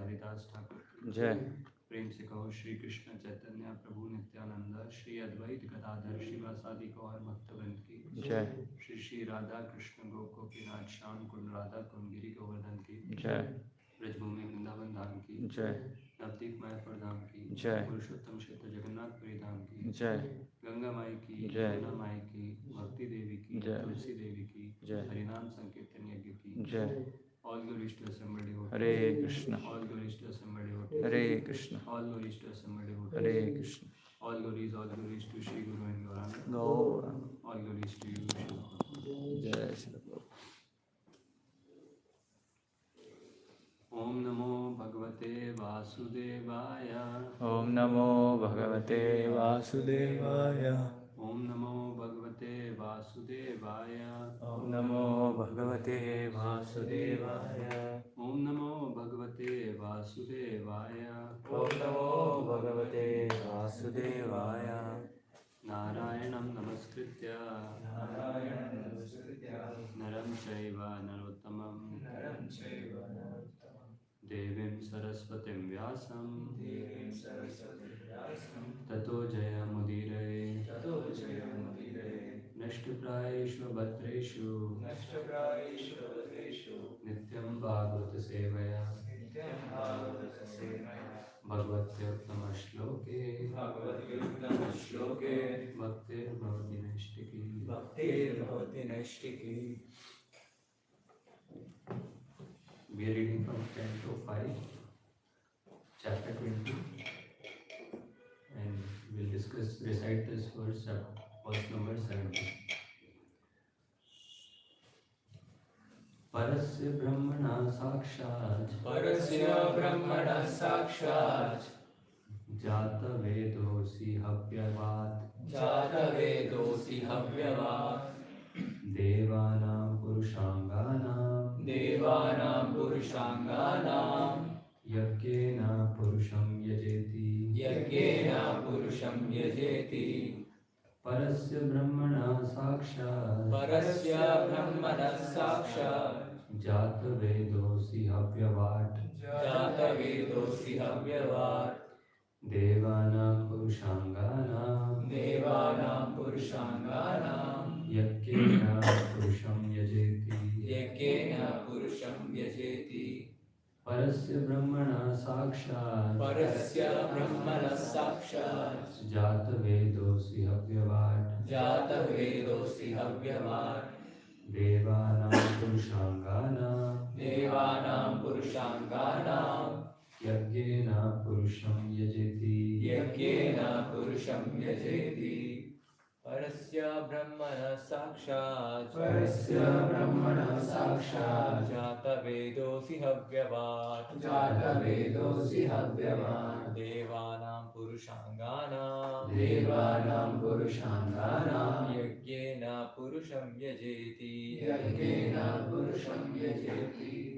हरिदास ठाकुर की जय। प्रेम से कहो श्री कृष्ण चैतन्य प्रभु नित्यानंद श्री अद्वैत गदाधर शिवासादि गौर भक्तवृंद की जय। श्री श्री राधा कृष्ण गोपीनाथ श्याम कुंड राधा कुंगिरी गोवर्धन की जय। ब्रजभूमि वृंदावन धाम की जय। नवदीप मायापुर धाम की जय। पुरुषोत्तम क्षेत्र जगन्नाथपुरी धाम की जय। गंगा माई की जय। यमुना माई की भक्ति देवी की जय। तुलसी देवी की जय। हरिनाम संकीर्तन यज्ञ की जय। All glories to assembled devotees. Hare Krishna. All glories to assembled devotees. Hare Krishna. All glories to assembled devotees. Hare Krishna. All glories to Shri Guru and Gauranga. Gaurang. All glories to you, Shri Prabhupada. जय श्री प्रभु। Om Namo Bhagavate Vasudevaya. ओम नमो भगवते वासुदेवाय। Om Namo Bhagavate Vasudevaya. ओम नमो भगवते वासुदेवाय। Om Namo Bhagavate Vasudevaya. ओम नमो भगवते वासुदेवाय। Narayanam Namaskritya. नारायणं नमस्कृत्य Naram Chaiva Narottamam. नरं चैव नरोत्तमं Devim Saraswatim Vyasam. देवीं सरस्वतीं व्यासं Tato Jayamudire. ततो जयमुदीरये। Nashtaprayeshva Bhatreshu. नष्टप्रायेषु भद्रेषु Nityam Bhagavata Sevaya. नित्यं भागवतसेवया। Bhagavatyuttama Shloke. भगवद्गीताश्लोके Bhaktir Bhavati Nashtiki. भक्तिर्भवति नैष्टिकी। We are reading from Canto 5, Chapter 20. And we'll recite this verse number 70. Parasya Brahmana Sakshat. परस्य ब्रह्मणः साक्षात् Jata Vedosi Habhyavat. जातवेदोऽसि हव्यवात्। Devanam Purushanganam. देवानां पुरुषाङ्गानां Yajnena Purusham Yajeti. यज्ञेन पुरुषं यजेति। Parasya Brahmana Sakshat. परस्य ब्रह्मणः साक्षात् Jata Vedosi Habhyavat. जातवेदोऽसि हव्यवात्। Devanam Purushanganam. देवानां पुरुषाङ्गानां Yajnena Purusham Yajeti. यज्ञेन पुरुषं यजेति। Parasya Brahmana Sakshat. परस्य ब्रह्मणः साक्षात् Jata Vedosi Habhyavat. जातवेदोऽसि हव्यवात्। Devanam Purushanganam. देवानां पुरुषाङ्गानां Yajnena Purusham Yajeti. यज्ञेन पुरुषं यजेति। परस्य ब्रह्मणः साक्षात् परस्य ब्रह्मणः साक्षात् जातवेदोऽसि हव्यवात्। जातवेदोऽसि हव्यवात्। देवानां पुरुषाङ्गानां देवानां पुरुषाङ्गानां यज्ञेन पुरुषं यजेति। यज्ञेन पुरुषं यजेति।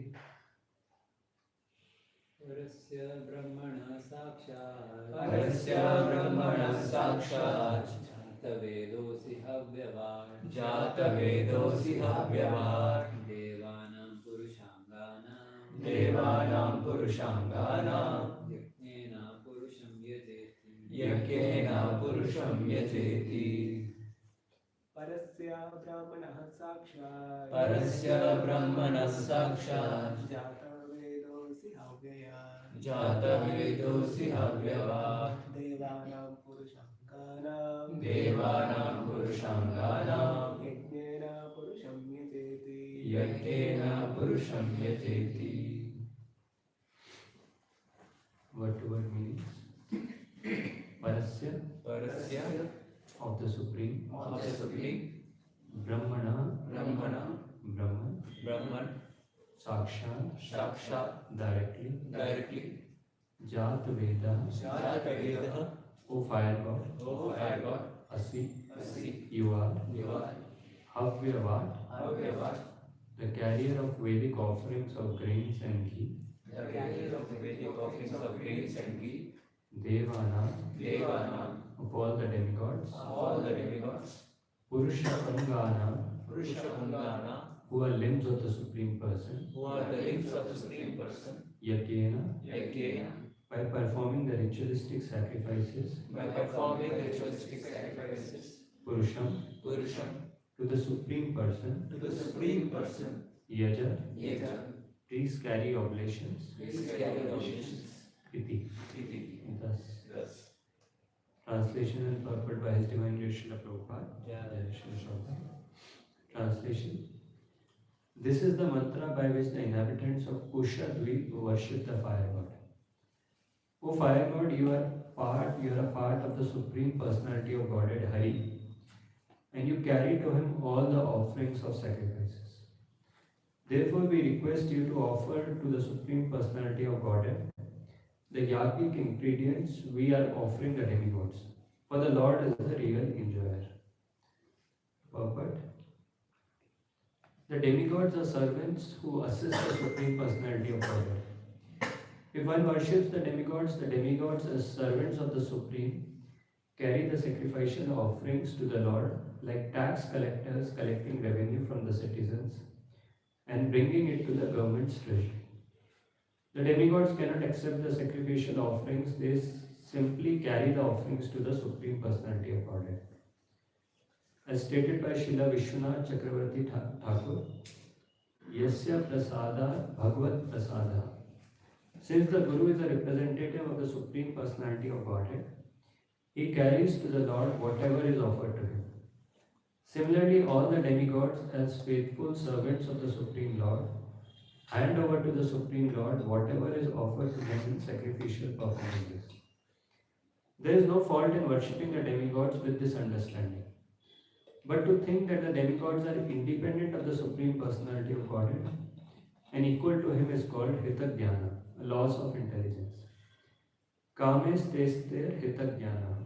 परस्य ब्रह्मणः साक्षात् परस्य ब्रह्मणः साक्षात् जातवेदोऽसि हव्यवान्। जातवेदोऽसि हव्यवात्। देवानां पुरुषाङ्गानां देवानां पुरुषाङ्गानां यज्ञेन पुरुषं यजेति। यज्ञेन पुरुषं यजेति। परस्य ब्राह्मणः साक्षात् परस्य ब्रह्मणः साक्षात् जातवेदोऽसि हव्ययात्। जातवेदोऽसि हव्यवात्। देवानां पुरुषाङ्गानां देवानां पुरुषाङ्गानां यज्ञेन पुरुषं यजेति। यज्ञेन पुरुषं यजेति। Word to word meaning. Parasya परस्य of the Supreme. of the Supreme Brahmana Brahmana Brahman. Brahman Sakshat साक्षात् directly. directly Jat Veda. जातवेदः O fire god. O fire god Asi. Asi You are. you are Havyavat. Havyavat The carrier of Vedic offerings of grains and ghee. the carrier of the Vedic offerings of grains and ghee. Devana. Devanam Of all the demigods. all the demigods. Purusha Pangana. Purusha Pungana Who are limbs of the Supreme Person. who are the limbs of the Supreme Person. Yagyena, by performing the ritualistic sacrifices, Purusham, to the Supreme Person, Yaja, please carry oblations, Iti. Thus, translation and purport by His Divine Grace Srila Prabhupada. Jai Shri Prabhupada. Translation. This is the mantra by which the inhabitants of Kushadweep worship the fire god. O fire god, you are a part of the Supreme Personality of Godhead Hari, and you carry to him all the offerings of sacrifices. Therefore, we request you to offer to the Supreme Personality of Godhead the yagnic ingredients we are offering the demigods, for the Lord is the real enjoyer. Purport. The demigods are servants who assist the Supreme Personality of Godhead. If one worships the demigods as servants of the Supreme carry the sacrificial offerings to the Lord like tax collectors collecting revenue from the citizens and bringing it to the government's treasury. The demigods cannot accept the sacrificial offerings, they simply carry the offerings to the Supreme Personality of Godhead. As stated by Srila Vishwanath Chakravarti Thakur, Yasya Prasada Bhagavad Prasada. Since the Guru is a representative of the Supreme Personality of Godhead, he carries to the Lord whatever is offered to him. Similarly, all the demigods, as faithful servants of the Supreme Lord, hand over to the Supreme Lord whatever is offered to them in sacrificial performances. There is no fault in worshipping the demigods with this understanding. But to think that the demigods are independent of the Supreme Personality of Godhead and equal to him is called Hitagyana, a loss of intelligence. Kames testir Hitagyana.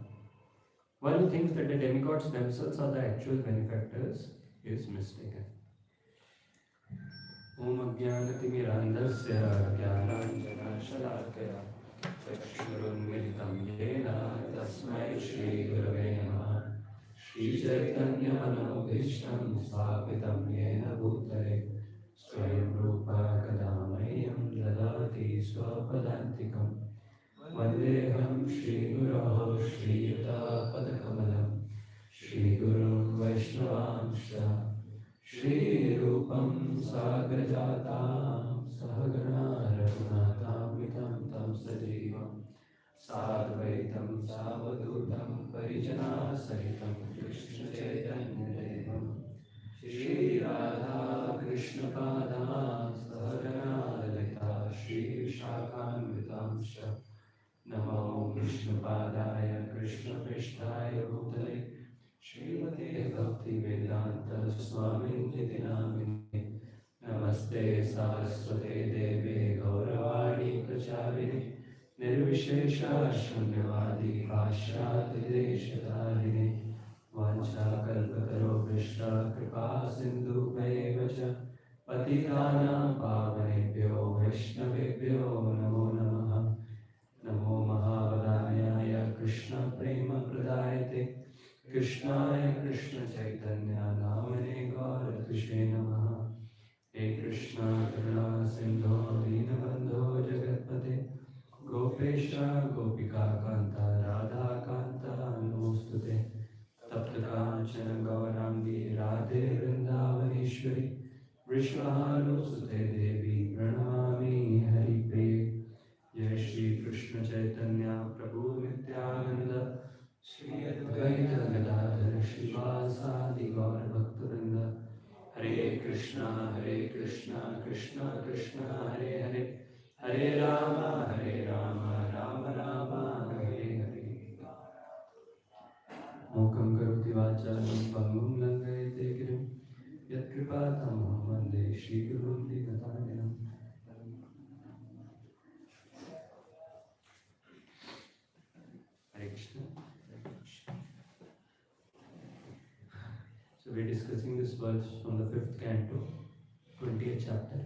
One who thinks that the demigods themselves are the actual benefactors is mistaken. Om Ajnanatimirandasya Jnananjanashalakaya Chakshurunmilitam Yena Tasmai Shri Gurave Namaha Shri Chaitanya Manobhishtam Sthapitam Yena Bhutale Swayam Rupa Kadamayam Dadati Swapadantikam Vandeham Shri Guroho Shri Yuta Padakamalam Shri Guru Vaishnavamsha Shri Rupam Sagrajatam Sahagana Raghunathamitam Tam Sajivam Sadvaitam Savadutam Parijana Sahitam Krishna Chaitanya Devam Shri Radha Krishna Padam Sahagana Lalita Shri Vishakhanvitamsha Namo Vishnu Padaya Krishna Prishtaya Bhutale Srimate Bhakti Vedanta Swami Niti Namine Namaste Saraswate Deve Gauravani Pracharine Nirvishesha Shunyavadi Pashyati Deshatharine Vancha Kalpataro Vishra Kripa Sindhu Vacha Patitanam Pavanebhyo Vaishnavebhyo Namo Namaha Namo Mahavadanyaya Krishna Prema Pradayate Krishnaya Krishna Chaitanya Namane Gauratushe Namaha He Krishna Karuna Sindho Dinabandho Jagatpate Gopesha Gopika Kanta Radha Kanta Namostute Tapta Kanchana Gaurangi Radhe Vrindavaneshwari Vishvahanu Sute Devi Pranamami Hari Pre Jai Shri Krishna Chaitanya Prabhu Nityananda Shri Advaita Gadadhar Shivasadi Gaur Bhaktivinoda Hare Krishna Krishna Krishna Hare Hare Hare Rama Rama Rama Hare Hare Mukam Karoti Vachalam Pangum Langayate Girim Yat Kripatam Vande Shri Gurun Dikatarinam Hare Krishna. So we're discussing this verse from the 5th canto, 20th chapter.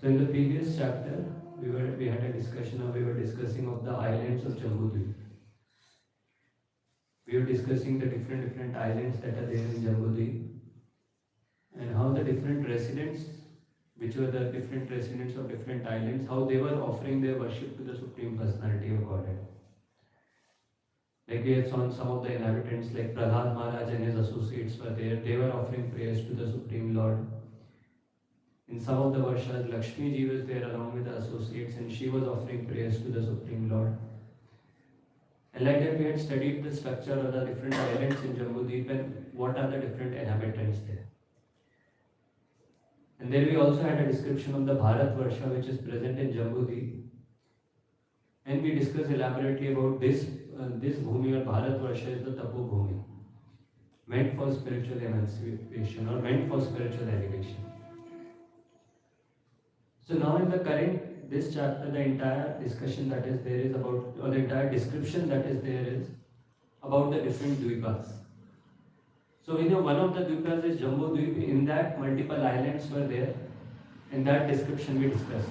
So in the previous chapter, we were discussing of the islands of Jambudvip. We were discussing the different islands that are there in Jambudvip and how the different residents which were the different residents of different islands, how they were offering their worship to the Supreme Personality of Godhead. Like we had seen some of the inhabitants, like Prahlad Maharaj and his associates were there, they were offering prayers to the Supreme Lord. In some of the varshas, Lakshmi Ji was there along with the associates and she was offering prayers to the Supreme Lord. And like that we had studied the structure of the different islands in Jambudweep and what are the different inhabitants there. And then we also had a description of the Bharat Varsha which is present in Jambudweep. And we discussed elaborately about this Bhumi or Bharat Varsha is the Tapo Bhumi, meant for spiritual emancipation or meant for spiritual elevation. So now in the current, this chapter, the entire discussion that is there is about, or the entire description that is there is about the different dvipas. So we know one of the dvipas is Jambudweep, in that multiple islands were there, in that description we discussed.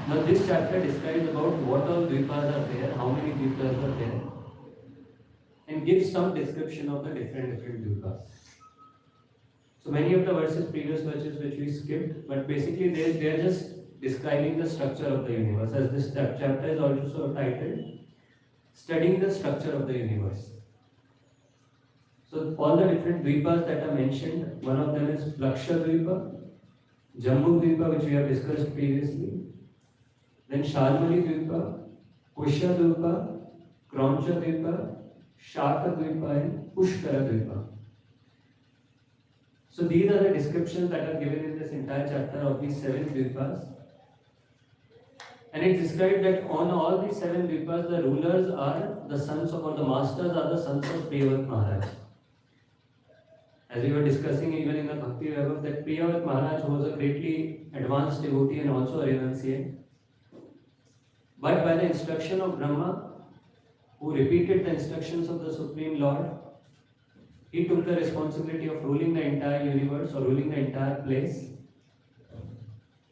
Now this chapter describes about what all dvipas are there, how many dvipas are there, and gives some description of the different dvipas. So many of the previous verses which we skipped, but basically they are just describing the structure of the universe, as this chapter is also titled Studying the Structure of the Universe. So all the different dvipas that are mentioned, one of them is Plaksha Dvipa, Jambu Dvipa which we have discussed previously, then Sharmali Dvipa, Kusha Dvipa, Krauncha Dvipa, Shaka Dvipa and Pushkara Dvipa. So these are the descriptions that are given in this entire chapter of these 7 dvipas. And it described that on all these 7 dvipas, the rulers are the sons of, or the masters are the sons of Priyavat Maharaj. As we were discussing even in the Bhakti Vaibhav, that Priyavat Maharaj was a greatly advanced devotee and also a renunciate. But by the instruction of Brahma, who repeated the instructions of the Supreme Lord, he took the responsibility of ruling the entire universe or ruling the entire place.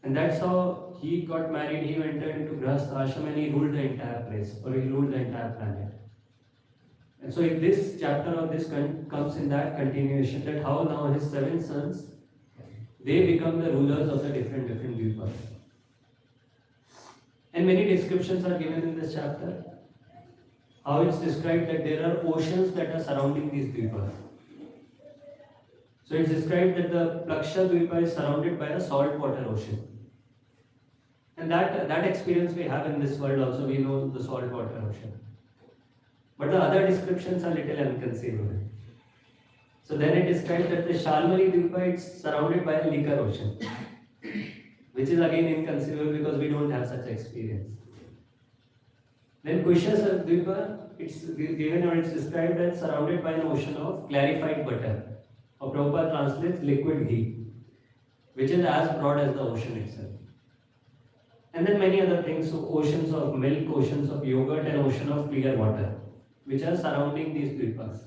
And that's how he got married, he entered into Grahastha Ashram and he ruled the entire place, or he ruled the entire planet. And so this chapter of this comes in that continuation, that how now his 7 sons, they become the rulers of the different dvipas. And many descriptions are given in this chapter. How it's described that there are oceans that are surrounding these dvipas. So it's described that the Plaksha Dvipa is surrounded by a saltwater ocean. And that experience we have in this world also, we know the saltwater ocean. But the other descriptions are little inconceivable. So then it describes that the Sharmali Dvipa is surrounded by a liquor ocean, which is again inconceivable because we don't have such experience. Then Kusha Dvipa, it's given or it's described as surrounded by an ocean of clarified butter. Or Prabhupada translates liquid ghee, which is as broad as the ocean itself. And then many other things, so oceans of milk, oceans of yogurt and ocean of clear water, which are surrounding these dvipas.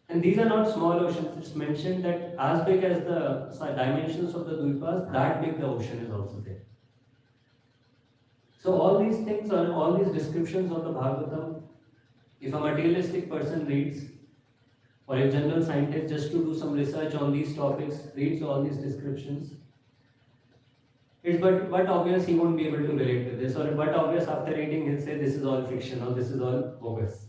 And these are not small oceans, it's mentioned that as big as the dimensions of the dvipas, that big the ocean is also there. So all these things, or all these descriptions of the Bhagavatam, if a materialistic person reads, or a general scientist just to do some research on these topics, reads all these descriptions, it's but obvious he won't be able to relate to this, or but obvious after reading he'll say this is all fiction or this is all bogus.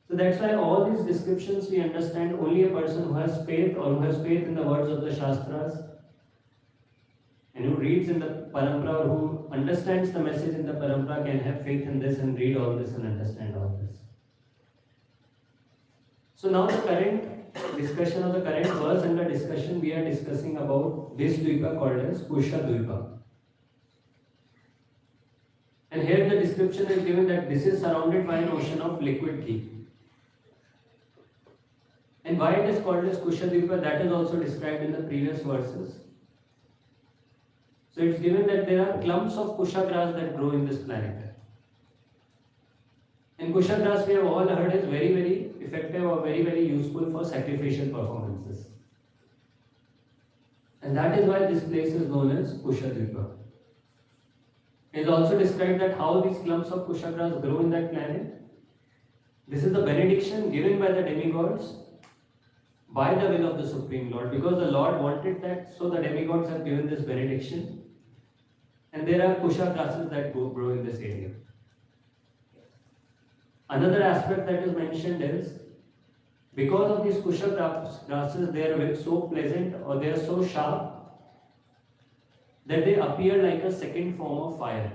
So that's why all these descriptions we understand only a person who has faith or who has faith in the words of the Shastras and who reads in the Parampara or who understands the message in the Parampara can have faith in this and read all this and understand all this. So now the current discussion of the current verse and the discussion we are discussing about this dvipa called as Kusha Dvipa. And here the description is given that this is surrounded by an ocean of liquid ghee. And why it is called as Kusha Dvipa, that is also described in the previous verses. So it's given that there are clumps of Kusha grass that grow in this planet. And Kusha grass we have all heard is very, very effective or very, very useful for sacrificial performances. And that is why this place is known as Kusha Dvipa. It is also described that how these clumps of Kusha grass grow in that planet. This is the benediction given by the demigods by the will of the Supreme Lord, because the Lord wanted that, so the demigods have given this benediction. And there are kusha grasses that grow in this area. Another aspect that is mentioned is, because of these kusha grasses, they are so pleasant, or they are so sharp, that they appear like a second form of fire.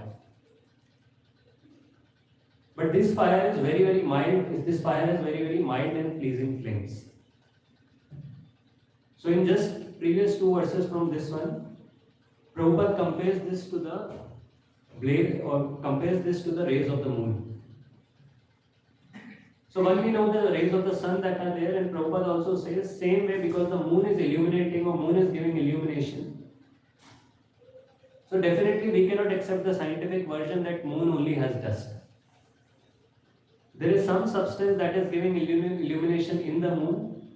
But this fire is very, very mild. This fire has very, very mild and pleasing flames. So in just previous two verses from this one, Prabhupada compares this to the blaze, or compares this to the rays of the moon. So when we know the rays of the sun that are there, and Prabhupada also says, same way, because the moon is illuminating, or moon is giving illumination. So definitely we cannot accept the scientific version that moon only has dust. There is some substance that is giving illumination in the moon,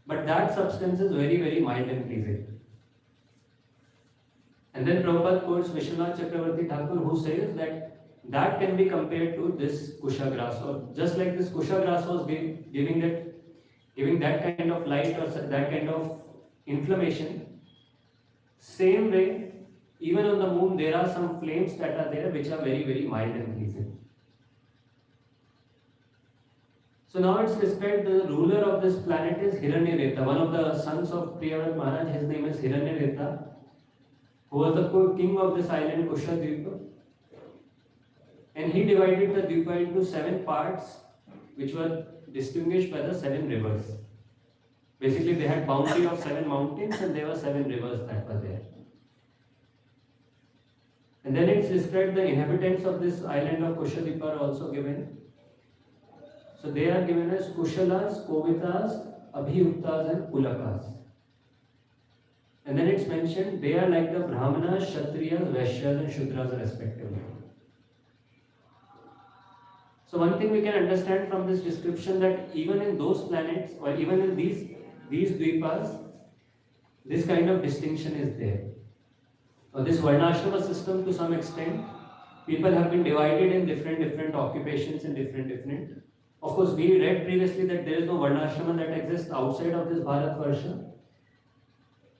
but that substance is very, very mild and pleasing. And then Prabhupada quotes Vishwanath Chakravarti Thakur, who says that can be compared to this kusha grass, or just like this kusha grass was giving that kind of light, or that kind of inflammation. Same way, even on the moon, there are some flames that are there which are very, very mild and pleasing. So now it's described, the ruler of this planet is Hiranyareta, one of the sons of Priyavrata Maharaj. His name is Hiranyareta, who was the king of this island Kushadvipa. And he divided the Dvipa into 7 parts, which were distinguished by the 7 rivers. Basically, they had boundary of 7 mountains, and there were 7 rivers that were there. And then it's described, the inhabitants of this island of Kushadvipa are also given. So they are given as Kushalas, Kovitas, Abhiyuktas and Pulakas. And then it's mentioned, they are like the Brahmanas, Kshatriyas, Vaishyas and Shudras respectively. So one thing we can understand from this description, that even in those planets, or even in these Dvipas, this kind of distinction is there. Or this Varnashrama system, to some extent, people have been divided in different occupations and different. Of course, we read previously that there is no Varnashrama that exists outside of this Bharatvarsha.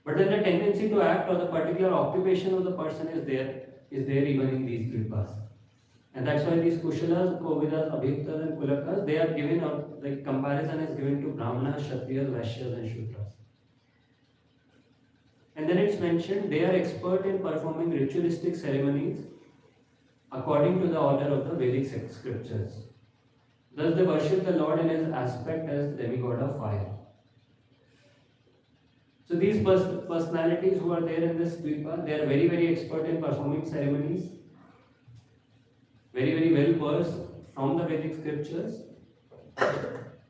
But then the tendency to act, or the particular occupation of the person is there even in these Dvipas. And that's why these Kushalas, Kovidas, Abhiktas and Kulakas, they are given, or the comparison is given to Brahmanas, Kshatriyas, Vaishyas and Shudras. And then it's mentioned, they are expert in performing ritualistic ceremonies according to the order of the Vedic scriptures. Thus they worship the Lord in his aspect as demigod of fire. So these personalities who are there in this Dvipa, they are very, very expert in performing ceremonies, very, very well versed from the Vedic scriptures,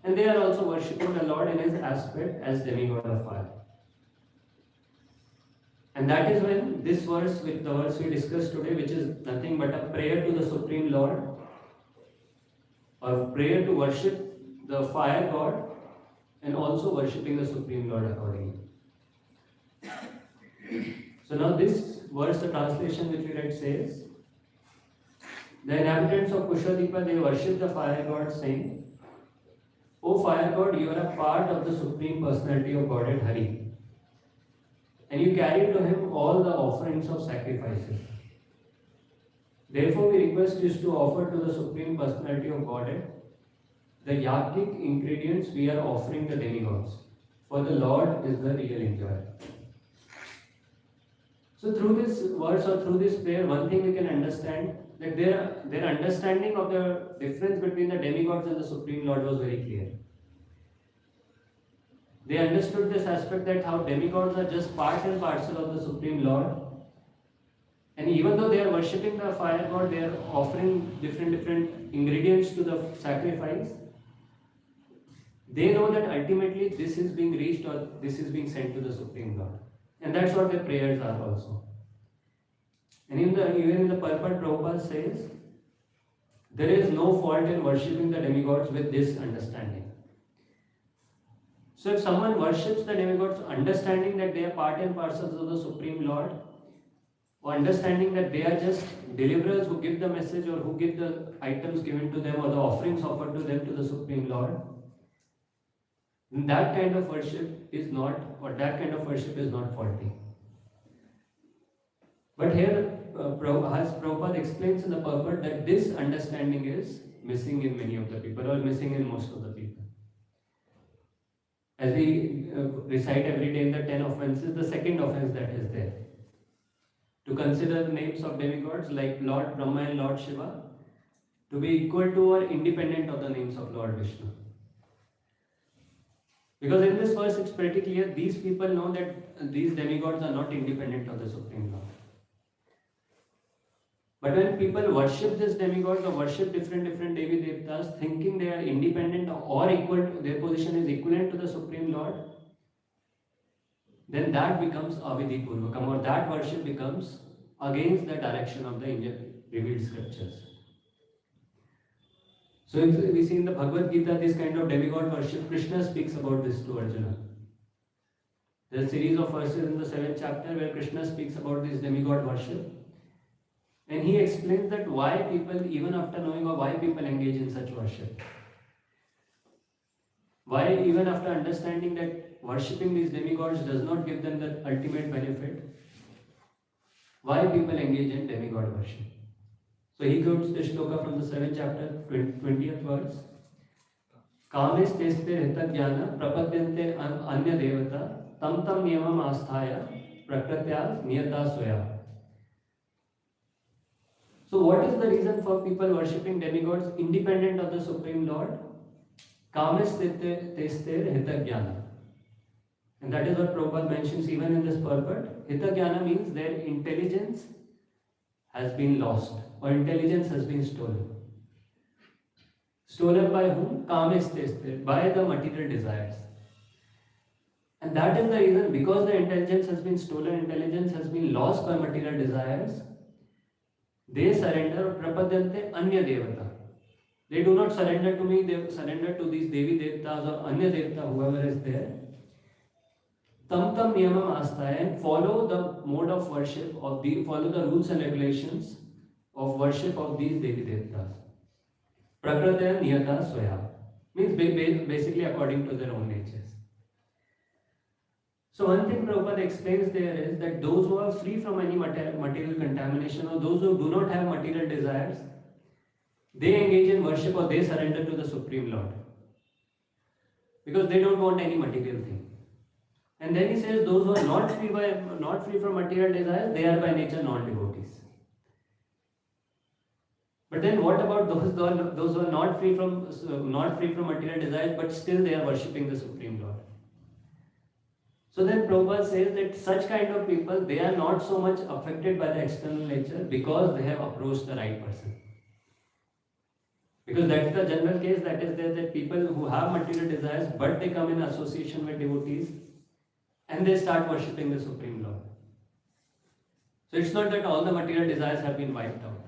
and they are also worshipping the Lord in his aspect as demigod of fire. And that is when this verse, with the verse we discussed today, which is nothing but a prayer to the Supreme Lord, or prayer to worship the fire god, and also worshipping the Supreme Lord accordingly. So now this verse, the translation which we read says, the inhabitants of Kushadvipa, they worship the fire god, saying, O fire god, you are a part of the Supreme Personality of Godhead Hari, and you carry to him all the offerings of sacrifices. Therefore, we request you to offer to the Supreme Personality of Godhead the yajnic ingredients we are offering the demigods, for the Lord is the real enjoyer. So through this verse, or through this prayer, one thing we can understand, that their understanding of the difference between the demigods and the Supreme Lord was very clear. They understood this aspect, that how demigods are just part and parcel of the Supreme Lord. And even though they are worshipping the fire god, they are offering different ingredients to the sacrifice. They know that ultimately this is being reached, or this is being sent to the Supreme Lord. And that's what their prayers are also. And even in the purport, Prabhupada says, there is no fault in worshipping the demigods with this understanding. So if someone worships the demigods, understanding that they are part and parcels of the Supreme Lord, or understanding that they are just deliverers who give the message, or who give the items given to them, or the offerings offered to them to the Supreme Lord, that kind of worship is not, or that kind of worship is not faulty. But here, as Prabhupada explains in the purport, that this understanding is missing in many of the people, or missing in most of the people. As we recite every day in the 10 offenses, the second offense that is there, to consider the names of demigods like Lord Brahma and Lord Shiva to be equal to or independent of the names of Lord Vishnu. Because in this verse it's pretty clear, these people know that these demigods are not independent of the Supreme Lord. But when people worship these demigods or worship different Devi Devtas, thinking they are independent or equal, their position is equivalent to the Supreme Lord, then that becomes avidhi purvakam, or that worship becomes against the direction of the revealed scriptures. So we see in the Bhagavad Gita this kind of demigod worship. Krishna speaks about this to Arjuna. There is a series of verses in the 7th chapter where Krishna speaks about this demigod worship. And he explains that why people, even after knowing, or why people engage in such worship. Why, even after understanding that worshipping these demigods does not give them the ultimate benefit, why people engage in demigod worship. So he quotes the shloka from the 7th chapter, 20th verse. Kames teste hita jnana prapadyante anya devata tam tam niyamam asthaya prakratya niyata soya. So what is the reason for people worshipping demigods independent of the Supreme Lord? Kames teste hita jnana. And that is what Prabhupada mentions even in this purport. Hita jnana means their intelligence has been lost, or intelligence has been stolen. Stolen by whom? Kamestesthir, by the material desires. And that is the reason, because the intelligence has been stolen, intelligence has been lost by material desires, they surrender prapadyante anya devata. They do not surrender to me, they surrender to these Devi Devtas or Anya Devta, whoever is there. Tam tam niyamam asthaya, and follow the mode of worship, or follow the rules and regulations of worship of these Devi Devtas. Prakratya niyata swaya means basically according to their own natures. So one thing Prabhupada explains there is that those who are free from any material contamination, or those who do not have material desires, they engage in worship, or they surrender to the Supreme Lord. Because they don't want any material thing. And then he says those who are not free from material desires, they are by nature non-devotees. But then what about those who are not free from material desires, but still they are worshipping the Supreme Lord? So then Prabhupada says that such kind of people, they are not so much affected by the external nature because they have approached the right person. Because that's the general case that is there, that people who have material desires, but they come in association with devotees, and they start worshipping the Supreme Lord. So it's not that all the material desires have been wiped out.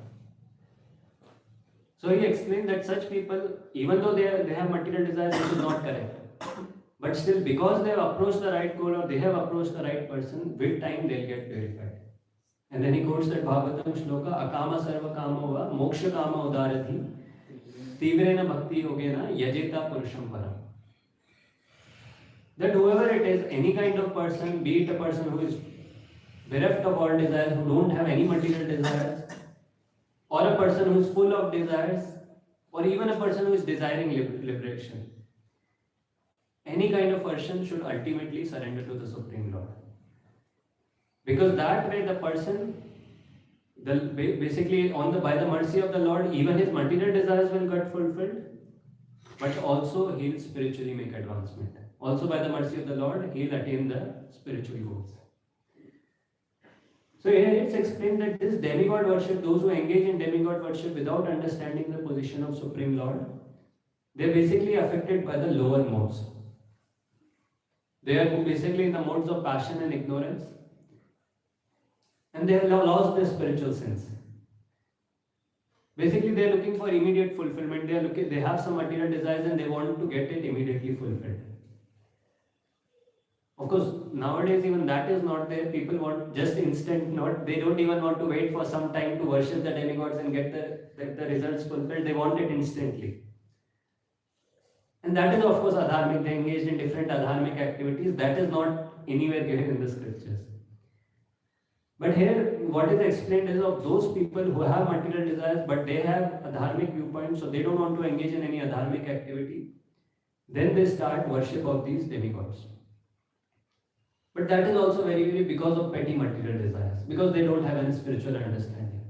So he explained that such people, even though they have material desires, this is not correct. But still, because they have approached the right goal, or they have approached the right person, with time they'll get purified. And then he quotes that Bhagavatam shloka, akama sarva kama va moksha kama udaradhi tivrena bhakti yogena yajeta purusham param. That whoever it is, any kind of person, be it a person who is bereft of all desires, who don't have any material desires, or a person who is full of desires, or even a person who is desiring liberation, any kind of person should ultimately surrender to the Supreme Lord. Because that way the person, basically by the mercy of the Lord, even his material desires will get fulfilled, but also he'll spiritually make advancement. Also by the mercy of the Lord, he'll attain the spiritual goals. So here it's explained that this demigod worship, those who engage in demigod worship without understanding the position of Supreme Lord, they're basically affected by the lower modes. They are basically in the modes of passion and ignorance, and they have lost their spiritual sense. Basically, they are looking for immediate fulfillment. They have some material desires and they want to get it immediately fulfilled. Of course, nowadays even that is not there. People want just instant. They don't even want to wait for some time to worship the demigods and get the results fulfilled. They want it instantly. And that is, of course, adharmic. They engaged in different adharmic activities. That is not anywhere given in the scriptures. But here, what is explained is of those people who have material desires, but they have a dharmic viewpoint, so they don't want to engage in any adharmic activity. Then they start worship of these demigods. But that is also very because of petty material desires, because they don't have any spiritual understanding.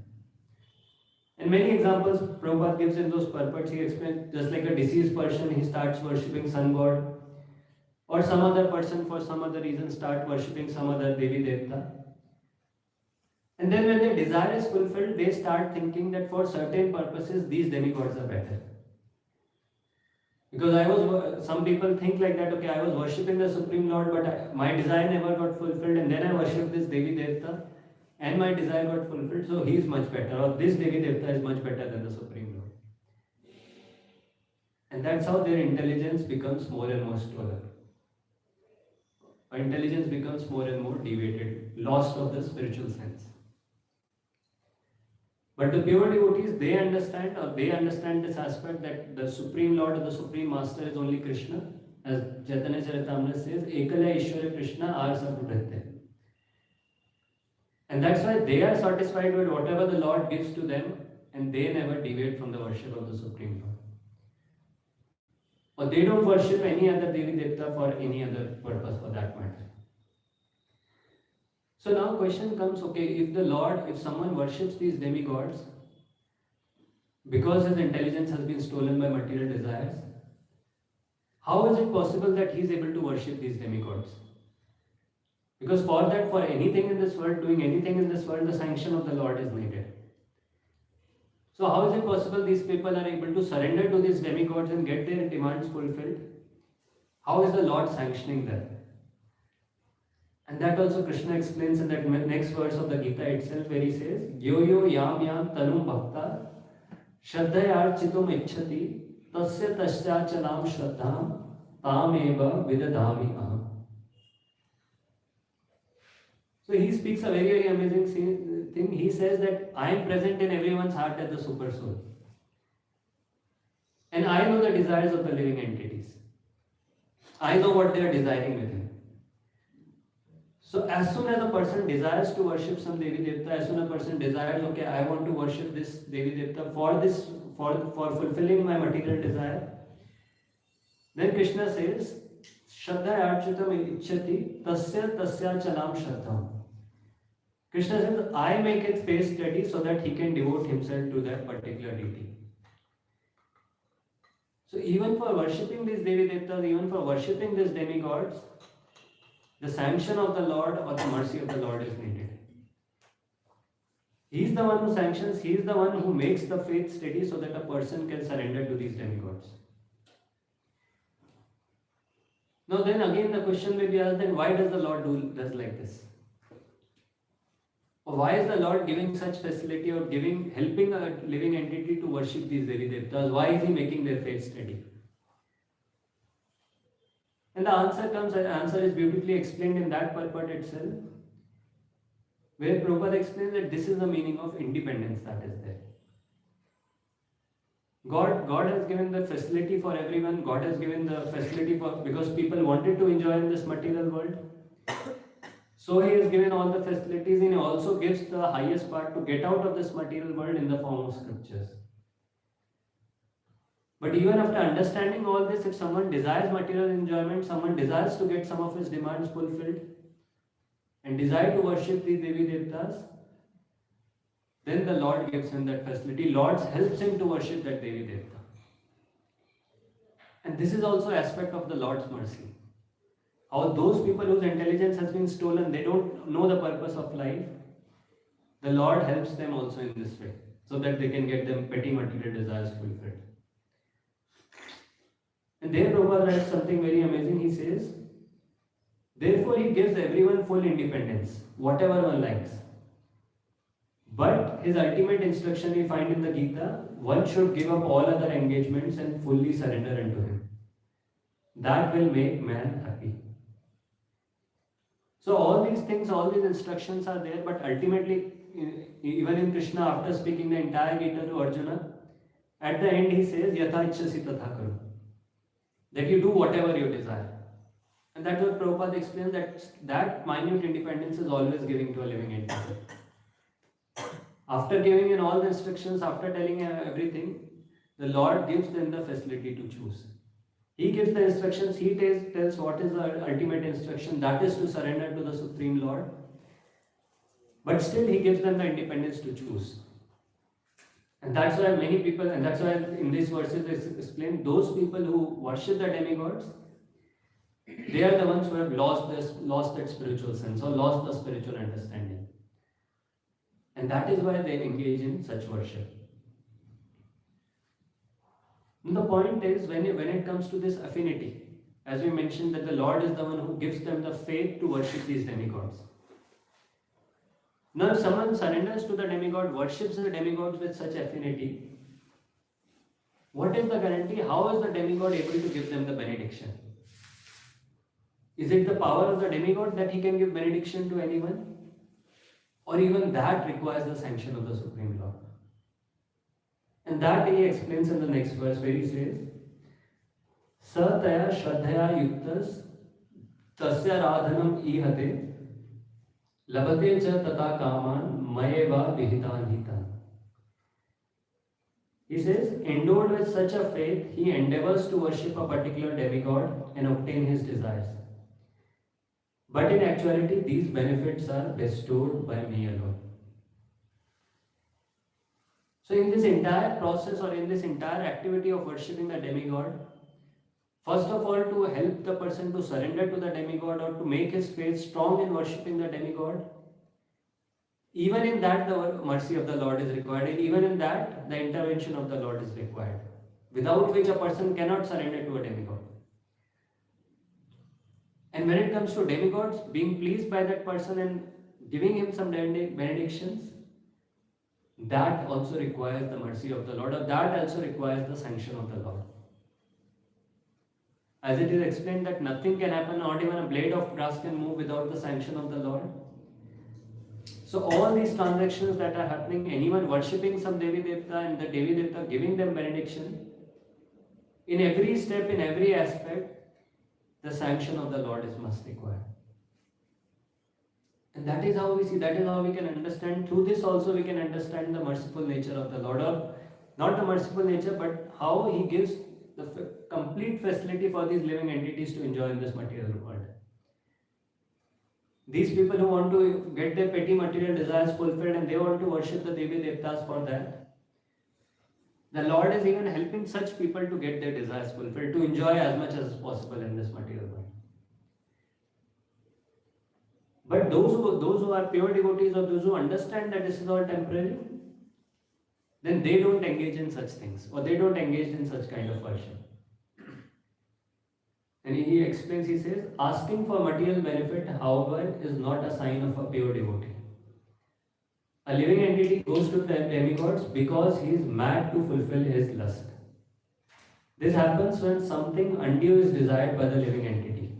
And many examples Prabhupada gives in those purports. He explains, just like a deceased person, he starts worshipping sun god, or some other person for some other reason start worshipping some other Devi Devta. And then when their desire is fulfilled, they start thinking that for certain purposes these demigods are better. Because some people think like that, okay, I was worshipping the Supreme Lord, but my desire never got fulfilled, and then I worshipped this Devi Devta, and my desire got fulfilled, so he is much better, or this Devi Devta is much better than the Supreme Lord. And that's how their intelligence becomes more and more stolen. Or intelligence becomes more and more deviated, lost of the spiritual sense. But the pure devotees, they understand this aspect that the Supreme Lord or the Supreme Master is only Krishna. As Chaitanya Charitamrita says, Ekala Ishwara Krishna Ar Sabhubhate. And that's why they are satisfied with whatever the Lord gives to them, and they never deviate from the worship of the Supreme Lord. Or they don't worship any other Devi Devta for any other purpose for that matter. So now question comes, okay, if someone worships these demigods because his intelligence has been stolen by material desires, how is it possible that he is able to worship these demigods? Because for that, for anything in this world, doing anything in this world, the sanction of the Lord is needed. So how is it possible these people are able to surrender to these demigods and get their demands fulfilled? How is the Lord sanctioning them? And that also Krishna explains in that next verse of the Gita itself, where he says, Yo yo yam yam tanum bhakta shraddhaya architum ichchati tasya tasya chalam shraddham tam eva vidadami aham. So he speaks a very amazing thing. He says that I am present in everyone's heart as the super soul. And I know the desires of the living entities. I know what they are desiring within. So as soon as a person desires to worship some Devi Devta, as soon as a person desires, okay, I want to worship this Devi Devta for fulfilling my material desire, then Krishna says, Shraddha architam ichchati tasya tasya chalam shraddham. Krishna says, I make it face steady so that he can devote himself to that particular deity. So even for worshipping these Devi Devtas, even for worshipping these demigods, the sanction of the Lord or the mercy of the Lord is needed. He is the one who sanctions, he is the one who makes the faith steady so that a person can surrender to these demigods. Now then again the question may be asked, then why does the Lord does like this? Or why is the Lord giving such facility or helping a living entity to worship these Devi Devtas? Why is he making their faith steady? And the answer is beautifully explained in that purport itself, where Prabhupada explains that this is the meaning of independence that is there. God has given the facility for everyone. God has given the facility because people wanted to enjoy in this material world. So he has given all the facilities, and he also gives the highest part to get out of this material world in the form of scriptures. But even after understanding all this, if someone desires material enjoyment, someone desires to get some of his demands fulfilled, and desire to worship the Devi Devtas, then the Lord gives him that facility. Lord helps him to worship that Devi Devta. And this is also aspect of the Lord's mercy. How those people whose intelligence has been stolen, they don't know the purpose of life, the Lord helps them also in this way, so that they can get them petty material desires fulfilled. And there Prabhupada writes something very amazing. He says, therefore he gives everyone full independence, whatever one likes. But his ultimate instruction we find in the Gita, one should give up all other engagements and fully surrender unto him. That will make man happy. So all these things, all these instructions are there, but ultimately, even in Krishna, after speaking the entire Gita to Arjuna, at the end he says, Yatha ichchasi tatha karu. that you do whatever you desire. And that's what Prabhupada explains, that minute independence is always giving to a living entity. After giving in all the instructions, after telling everything, the Lord gives them the facility to choose. He gives the instructions, He tells what is the ultimate instruction, that is to surrender to the Supreme Lord. But still He gives them the independence to choose. And that's why many people, and that's why in these verses they explain, those people who worship the demigods, they are the ones who have lost that spiritual sense or lost the spiritual understanding. And that is why they engage in such worship. And the point is, when it comes to this affinity, as we mentioned, that the Lord is the one who gives them the faith to worship these demigods. Now, if someone surrenders to the demigod, worships the demigods with such affinity, what is the guarantee? How is the demigod able to give them the benediction? Is it the power of the demigod that he can give benediction to anyone? Or even that requires the sanction of the Supreme Lord? And that he explains in the next verse where he says, Sataya Shraddhaya Yuktas Tasya Radhanam Ihate Labate cha tata kaman mayeva vihitan hitan. He says, endowed with such a faith, he endeavors to worship a particular demigod and obtain his desires. But in actuality, these benefits are bestowed by me alone. So in this entire process or in this entire activity of worshipping the demigod, first of all, to help the person to surrender to the demigod or to make his faith strong in worshipping the demigod, even in that the mercy of the Lord is required, and even in that the intervention of the Lord is required, without which a person cannot surrender to a demigod. And when it comes to demigods, being pleased by that person and giving him some benedictions, that also requires the mercy of the Lord, or that also requires the sanction of the Lord. As it is explained that nothing can happen, not even a blade of grass can move without the sanction of the Lord. So all these transactions that are happening, anyone worshipping some Devi Devta and the Devi Devta giving them benediction, in every step, in every aspect, the sanction of the Lord is must required. And that is how we see, that is how we can understand. Through this also we can understand the merciful nature of the Lord, or not the merciful nature, but how He gives the complete facility for these living entities to enjoy in this material world. These people who want to get their petty material desires fulfilled and they want to worship the Devi Devtas for that, the Lord is even helping such people to get their desires fulfilled, to enjoy as much as possible in this material world. But those who are pure devotees, or those who understand that this is all temporary, then they don't engage in such things, or they don't engage in such kind of worship. And he explains, he says, asking for material benefit, however, is not a sign of a pure devotee. A living entity goes to the demigods because he is mad to fulfill his lust. This happens when something undue is desired by the living entity,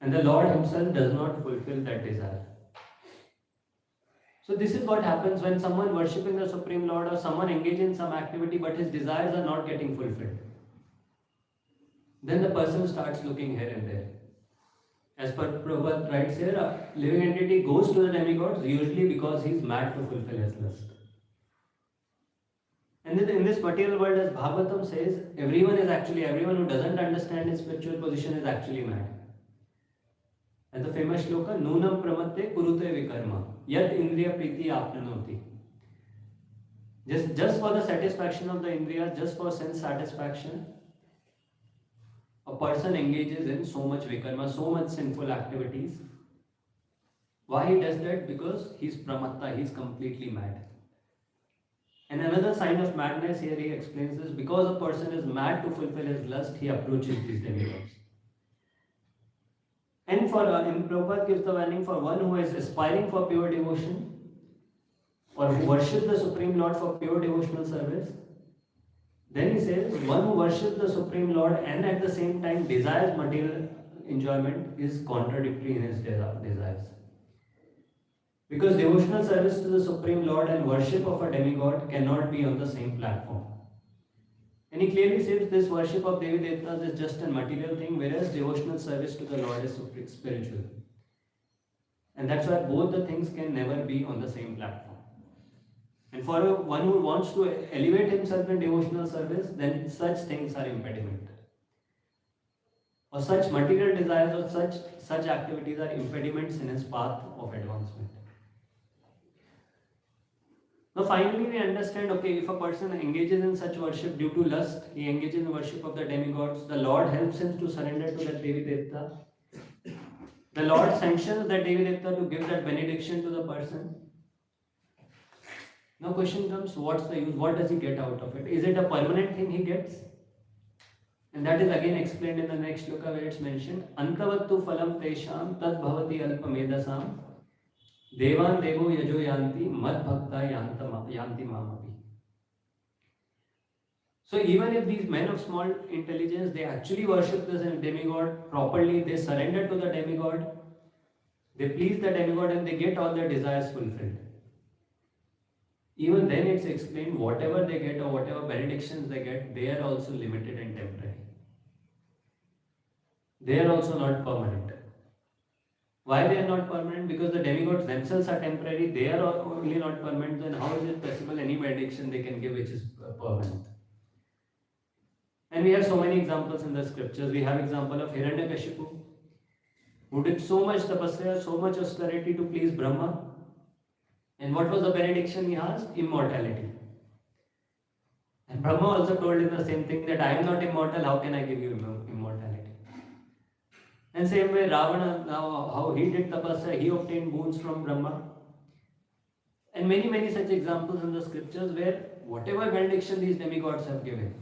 and the Lord himself does not fulfill that desire. So this is what happens when someone worshipping the Supreme Lord, or someone engaged in some activity but his desires are not getting fulfilled. Then the person starts looking here and there. As per Prabhupada writes here, a living entity goes to the demigods usually because he is mad to fulfill his lust. And in this material world, as Bhagavatam says, everyone who doesn't understand his spiritual position is actually mad. And the famous shloka, Nunam pramatte kurute vikarma, yat indriya priti apnanoti. Just for the satisfaction of the indriyas, just for sense satisfaction, a person engages in so much vikarma, so much sinful activities. Why he does that? Because he's pramatta, he's completely mad. And another sign of madness here he explains is, because a person is mad to fulfill his lust, he approaches these demigods. And in Prabhupada gives the warning for one who is aspiring for pure devotion, or who worships the Supreme Lord for pure devotional service. Then he says, one who worships the Supreme Lord and at the same time desires material enjoyment is contradictory in his desires. Because devotional service to the Supreme Lord and worship of a demigod cannot be on the same platform. And he clearly says this worship of Devi Devtas is just a material thing, whereas devotional service to the Lord is spiritual. And that's why both the things can never be on the same platform. And for one who wants to elevate himself in devotional service, then such things are impediment. Or such material desires or such activities are impediments in his path of advancement. Now finally we understand, okay, if a person engages in such worship due to lust, he engages in worship of the demigods, the Lord helps him to surrender to that Devi Devta. The Lord sanctions that Devi Devta to give that benediction to the person. Now question comes, what's the use? What does he get out of it? Is it a permanent thing he gets? And that is again explained in the next shloka where it's mentioned, Antavattu phalam tesham tad bhavati alpamedasam Devan devo yajo yanti mad bhakta yanti mamapi. So even if these men of small intelligence, they actually worship this demigod properly, they surrender to the demigod, they please the demigod and they get all their desires fulfilled. Even then it's explained whatever they get or whatever benedictions they get, they are also limited and temporary. They are also not permanent. Why they are not permanent? Because the demigods themselves are temporary, they are only not permanent, then how is it possible any benediction they can give which is permanent? And we have so many examples in the scriptures. We have example of Hiranyakashipu, who did so much tapasya, so much austerity to please Brahma. And what was the benediction he asked? Immortality. And Brahma also told him the same thing, that I am not immortal, how can I give you immortality? And same way Ravana, now how he did tapasya, he obtained boons from Brahma. And many such examples in the scriptures where whatever benediction these demigods have given,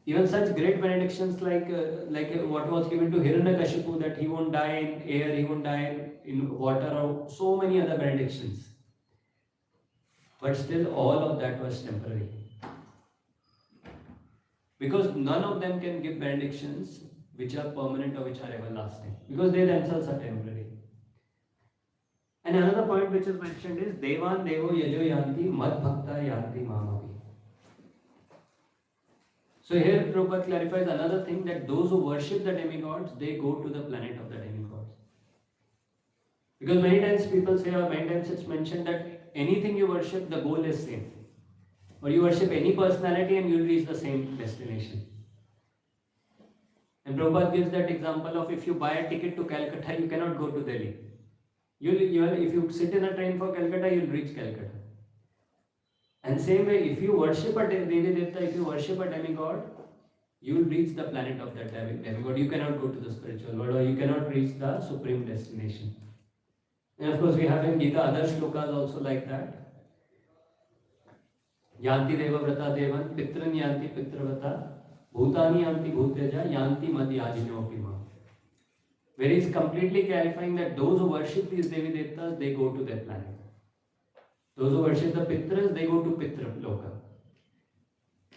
even such great benedictions like what was given to Hiranyakashipu, that he won't die in air, he won't die in water, or so many other benedictions. But still all of that was temporary. Because none of them can give benedictions which are permanent or which are everlasting, because they themselves are temporary. And another point which is mentioned is Devan Devo Yajo Yanti Mad Bhakta Yanti Mamavi. So here Prabhupada clarifies another thing, that those who worship the demigods, they go to the planet of the demigods. Because many times people say, or many times it's mentioned that anything you worship, the goal is same. Or you worship any personality and you'll reach the same destination. And Prabhupada gives that example of, if you buy a ticket to Calcutta, you cannot go to Delhi. If you sit in a train for Calcutta, you'll reach Calcutta. And same way, if you worship a Devi Devta, if you worship a demigod, you will reach the planet of that demigod. You cannot go to the spiritual world, or you cannot reach the supreme destination. And of course, we have in Gita other shlokas also like that. Yanti Deva Vrata Devan, Pitran Yanti Pitravata, Bhutani Yanti Bhuteja, Yanti Madhyajino Pima. Where he is completely clarifying that those who worship these Devi Devtas, they go to their planet. Those who worship the Pitras, they go to Pitra Loka.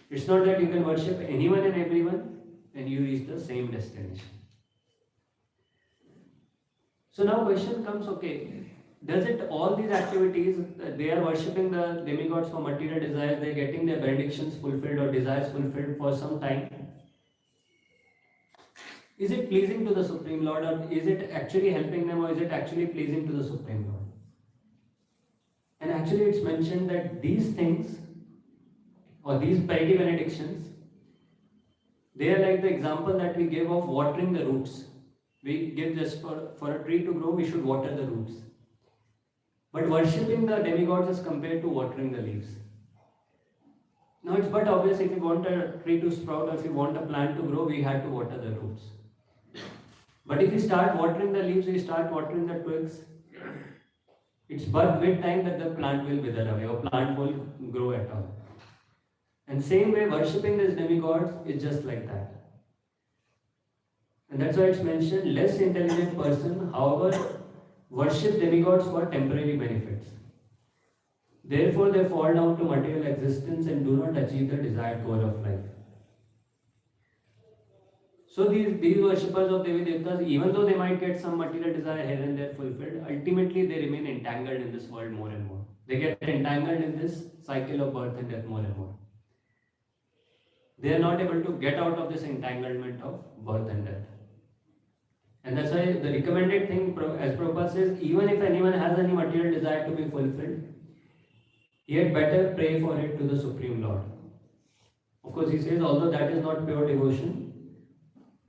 It's not that you can worship anyone and everyone and you reach the same destination. So now question comes, okay, does it all these activities, they are worshipping the demigods for material desires, they are getting their benedictions fulfilled or desires fulfilled for some time. Is it pleasing to the Supreme Lord, or is it actually helping them, or is it actually pleasing to the Supreme Lord? And actually it's mentioned that these things, or these piety benedictions, they are like the example that we gave of watering the roots. We give this for a tree to grow, we should water the roots. But worshipping the demigods is compared to watering the leaves. Now it's but obvious, if you want a tree to sprout, or if you want a plant to grow, we have to water the roots. But if we start watering the leaves, we start watering the twigs, it's but with time that the plant will wither away, or plant will grow at all. And same way, worshipping these demigods is just like that. And that's why it's mentioned, less intelligent person, however, worship demigods for temporary benefits. Therefore, they fall down to material existence and do not achieve the desired goal of life. So these worshippers of Devi Devtas, even though they might get some material desire here and there fulfilled, ultimately they remain entangled in this world more and more. They get entangled in this cycle of birth and death more and more. they are not able to get out of this entanglement of birth and death. And that's why the recommended thing, as Prabhupada says, even if anyone has any material desire to be fulfilled, he had better pray for it to the Supreme Lord. Of course, he says, although that is not pure devotion,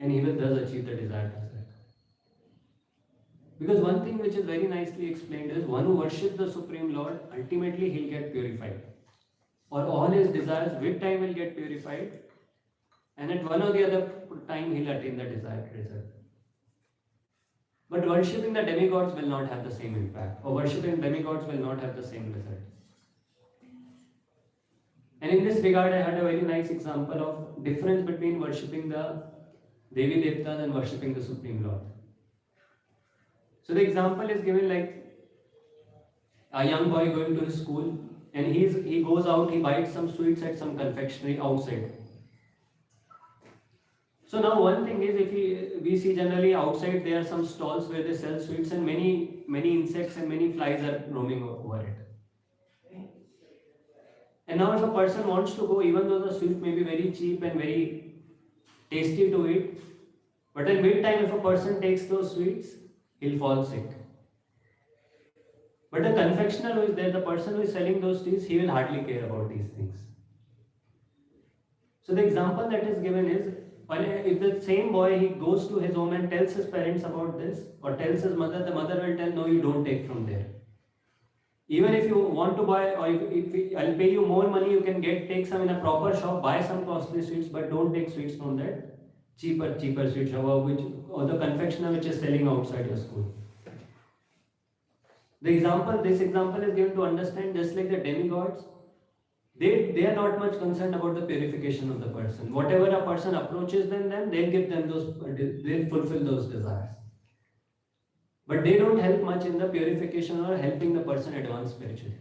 and he will thus achieve the desired result. Because one thing which is very nicely explained is, one who worships the Supreme Lord, ultimately he'll get purified. Or all his desires with time will get purified, and at one or the other time he'll attain the desired result. But worshipping the demigods will not have the same impact, or worshipping demigods will not have the same result. And in this regard, I had a very nice example of difference between worshipping the Devi Devtas and worshipping the Supreme Lord. So the example is given like a young boy going to his school, and he goes out, he buys some sweets at some confectionery outside. So now one thing is, if we see generally outside there are some stalls where they sell sweets, and many insects and many flies are roaming over it. And now if a person wants to go, even though the sweet may be very cheap and very tasty to eat, but in mid-time if a person takes those sweets, he'll fall sick. But the confectioner who is there, the person who is selling those sweets, he will hardly care about these things. So the example that is given is, if the same boy, he goes to his home and tells his parents about this, or tells his mother, the mother will tell, no, you don't take from there. Even if you want to buy, or if I'll pay you more money, you can take some in a proper shop, buy some costly sweets, but don't take sweets from that cheaper sweet shop, or the confectioner which is selling outside your school. This example is given to understand, just like the demigods, they are not much concerned about the purification of the person. Whatever a person approaches them, they'll give them they'll fulfill those desires. But they don't help much in the purification or helping the person advance spiritually.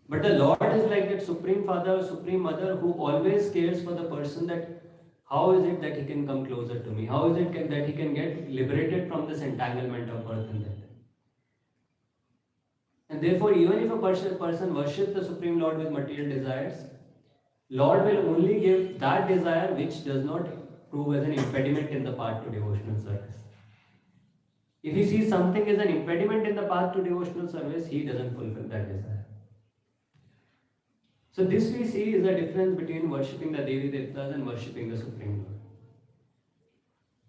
But the Lord is like that Supreme Father or Supreme Mother who always cares for the person, that how is it that he can come closer to me? How is it that he can get liberated from this entanglement of birth and death? And therefore, even if a person worships the Supreme Lord with material desires, Lord will only give that desire which does not prove as an impediment in the path to devotional service. If he sees something as an impediment in the path to devotional service, he doesn't fulfill that desire. So this we see is the difference between worshipping the Devi Devtas and worshipping the Supreme Lord.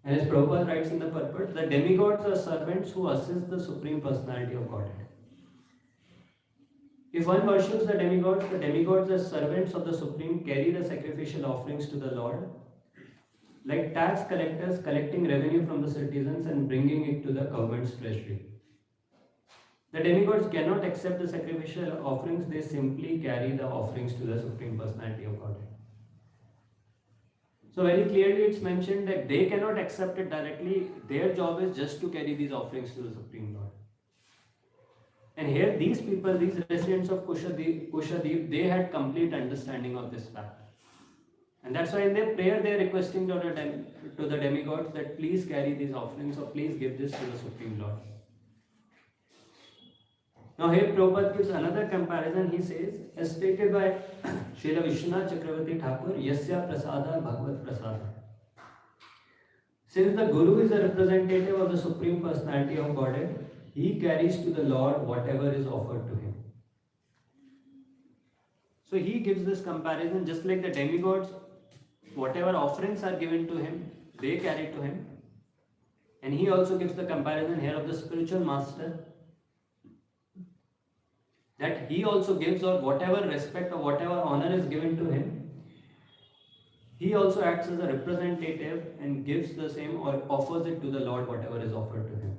And as Prabhupada writes in the purport, the demigods are servants who assist the Supreme Personality of Godhead. If one worships the demigods as servants of the Supreme carry the sacrificial offerings to the Lord, like tax collectors collecting revenue from the citizens and bringing it to the government's treasury. The demigods cannot accept the sacrificial offerings, they simply carry the offerings to the Supreme Personality of Godhead. So very clearly it's mentioned that they cannot accept it directly, their job is just to carry these offerings to the Supreme Lord. And here these people, these residents of Kushadeep, they had complete understanding of this fact. And that's why in their prayer they are requesting to the demigods that please carry these offerings, or please give this to the Supreme Lord. Now here Prabhupada gives another comparison. He says, as stated by Srila Vishwanath Chakravarti Thakur, Yasya Prasada Bhagavad Prasada. Since the Guru is a representative of the Supreme Personality of Godhead, he carries to the Lord whatever is offered to him. So he gives this comparison, just like the demigods, whatever offerings are given to him, they carry to him. And he also gives the comparison here of the spiritual master, that he also gives, or whatever respect or whatever honor is given to him, he also acts as a representative and gives the same or offers it to the Lord, whatever is offered to him.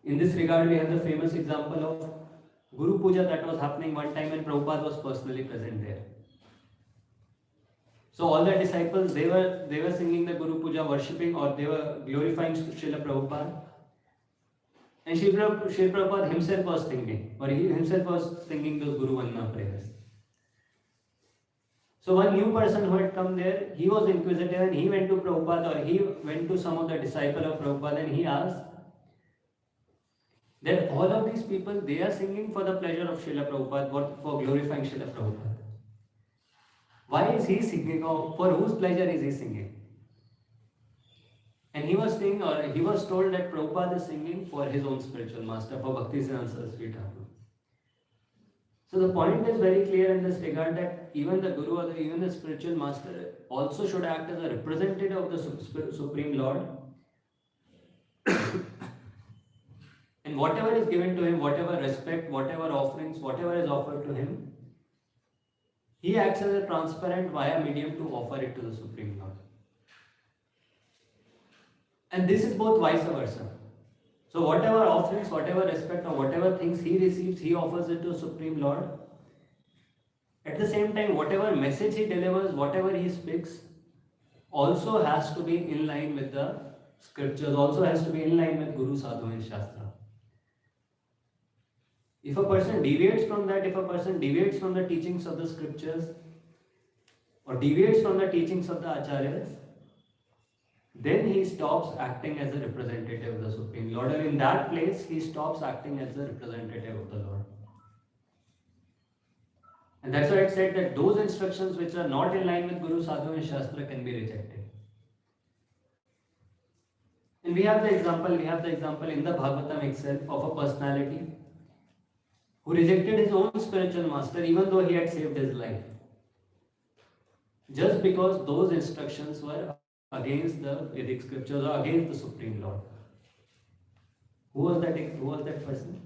In this regard, we have the famous example of Guru Puja that was happening one time when Prabhupada was personally present there. So all the disciples, they were singing the Guru Puja, worshipping, or they were glorifying Srila Prabhupada. And Srila Prabhupada himself was singing, or he himself was singing those Guru Vandana prayers. So one new person who had come there, he was inquisitive and he went to Prabhupada, or he went to some of the disciples of Prabhupada, and he asked that all of these people, they are singing for the pleasure of Srila Prabhupada, for glorifying Srila Prabhupada. Why is he singing, or for whose pleasure is he singing? And he was saying, or he was told that Prabhupada is singing for his own spiritual master, for Bhaktisiddhanta Saraswati Thakur. So the point is very clear in this regard that even the Guru or even the spiritual master also should act as a representative of the Supreme Lord. And whatever is given to him, whatever respect, whatever offerings, whatever is offered to him, he acts as a transparent via medium to offer it to the Supreme Lord. And this is both vice versa. So whatever offerings, whatever respect or whatever things he receives, he offers it to the Supreme Lord. At the same time, whatever message he delivers, whatever he speaks, also has to be in line with the scriptures, also has to be in line with Guru, Sadhu and Shastra. If a person deviates from that, if a person deviates from the teachings of the scriptures or deviates from the teachings of the acharyas, then he stops acting as a representative of the Supreme Lord, and in that place he stops acting as a representative of the Lord. And that's why it said that those instructions which are not in line with Guru, Sadhu and Shastra can be rejected. And we have the example in the Bhagavatam itself of a personality who rejected his own spiritual master even though he had saved his life, just because those instructions were against the Vedic scriptures or against the Supreme Lord. Who was that person?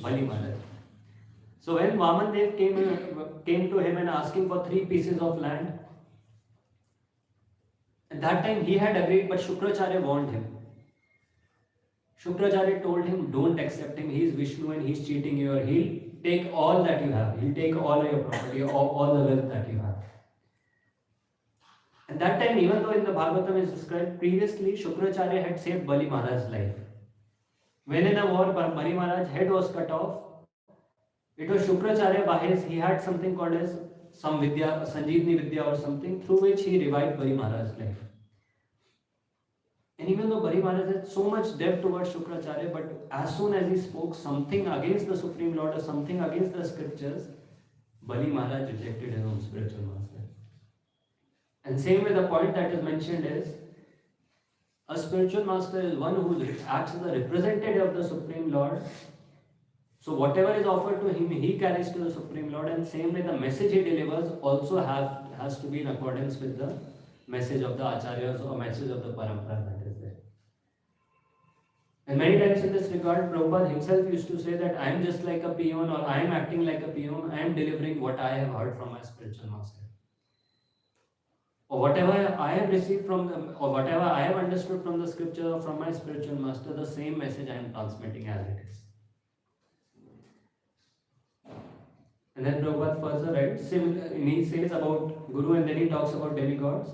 Bali Maharaj. So when Vaman Dev came to him and asking for 3 pieces of land, at that time he had agreed, but Shukracharya warned him. Shukracharya told him, don't accept him, he is Vishnu and he is cheating you, or he'll take all that you have, he'll take all your property, all the wealth that you have. At that time, even though in the Bhagavatam is described, previously Shukracharya had saved Bali Maharaj's life. When in a war, Bali Maharaj's head was cut off, it was Shukracharya he had something called as some Vidya, Sanjeevani Vidya or something, through which he revived Bali Maharaj's life. And even though Bali Maharaj had so much depth towards Shukracharya, but as soon as he spoke something against the Supreme Lord or something against the scriptures, Bali Maharaj rejected his own spiritual master. And same way the point that is mentioned is, a spiritual master is one who acts as a representative of the Supreme Lord. So whatever is offered to him, he carries to the Supreme Lord, and same way the message he delivers also has to be in accordance with the message of the acharyas or message of the parampara that is there. And many times in this regard, Prabhupada himself used to say that I am just like a peon, or I am acting like a peon, I am delivering what I have heard from my spiritual master. Or whatever I have received from them, or whatever I have understood from the scripture or from my spiritual master, the same message I am transmitting as it is. And then Prabhupada further writes, and he says about Guru and then he talks about demigods.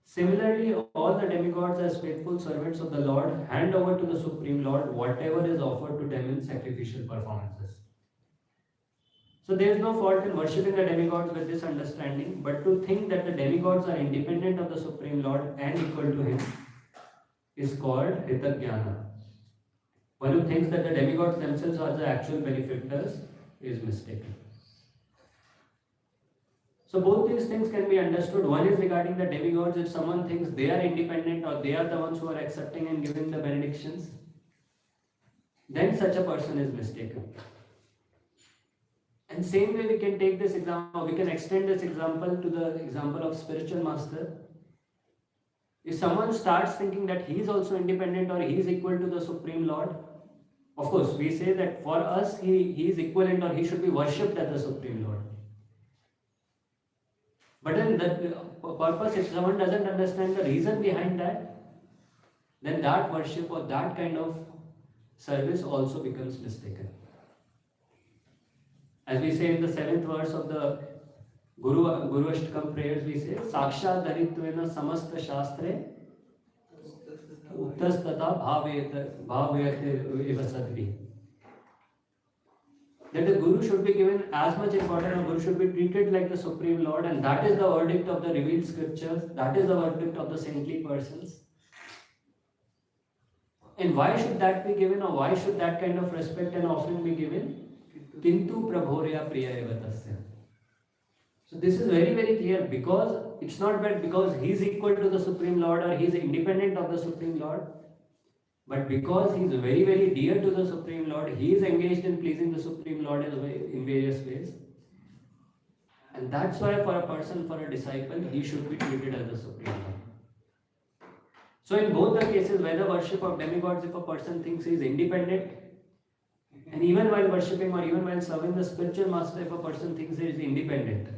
Similarly, all the demigods as faithful servants of the Lord hand over to the Supreme Lord whatever is offered to them in sacrificial performances. So there is no fault in worshipping the demigods with this understanding, but to think that the demigods are independent of the Supreme Lord and equal to him is called Hitagyana. One who thinks that the demigods themselves are the actual benefactors is mistaken. So both these things can be understood. One is regarding the demigods. If someone thinks they are independent or they are the ones who are accepting and giving the benedictions, then such a person is mistaken. And same way we can take this example, we can extend this example to the example of spiritual master. If someone starts thinking that he is also independent or he is equal to the Supreme Lord, of course we say that for us he is equivalent or he should be worshipped as the Supreme Lord. But in that purpose, if someone doesn't understand the reason behind that, then that worship or that kind of service also becomes mistaken. As we say in the 7th verse of the Guru Ashtakam prayers, we say, Sakshat Dharitvena Samasta Shastre Uttastata Bhavayate Eva Sadvi. That the Guru should be given as much importance, or Guru should be treated like the Supreme Lord, and that is the verdict of the revealed scriptures, that is the verdict of the saintly persons. And why should that be given, or why should that kind of respect and offering be given? Kintu prabhorya priya eva tasya. So this is very, very clear, because it's not that because he is equal to the Supreme Lord or he is independent of the Supreme Lord, but because he is very, very dear to the Supreme Lord, he is engaged in pleasing the Supreme Lord in various ways. And that's why for a person, for a disciple, he should be treated as the Supreme Lord. So in both the cases, whether worship of demigods, if a person thinks he is independent, and even while worshipping or even while serving the spiritual master, if a person thinks he is independent,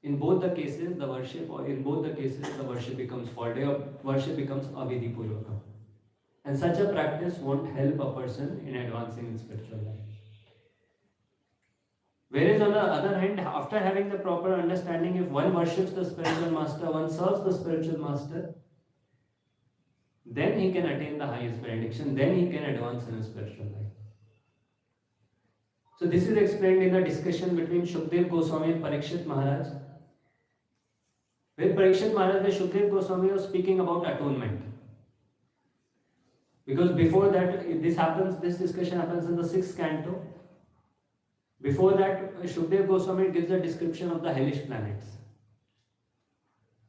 in both the cases, the worship becomes faulty, or worship becomes avidhi purvaka. And such a practice won't help a person in advancing in spiritual life. Whereas on the other hand, after having the proper understanding, if one worships the spiritual master, one serves the spiritual master, then he can attain the highest benediction, then he can advance in his spiritual life. So this is explained in the discussion between Shukdev Goswami and Parikshit Maharaj. Where Parikshit Maharaj and Shukdev Goswami was speaking about atonement. Because before that, this discussion happens in the 6th canto. Before that, Shukdev Goswami gives a description of the hellish planets.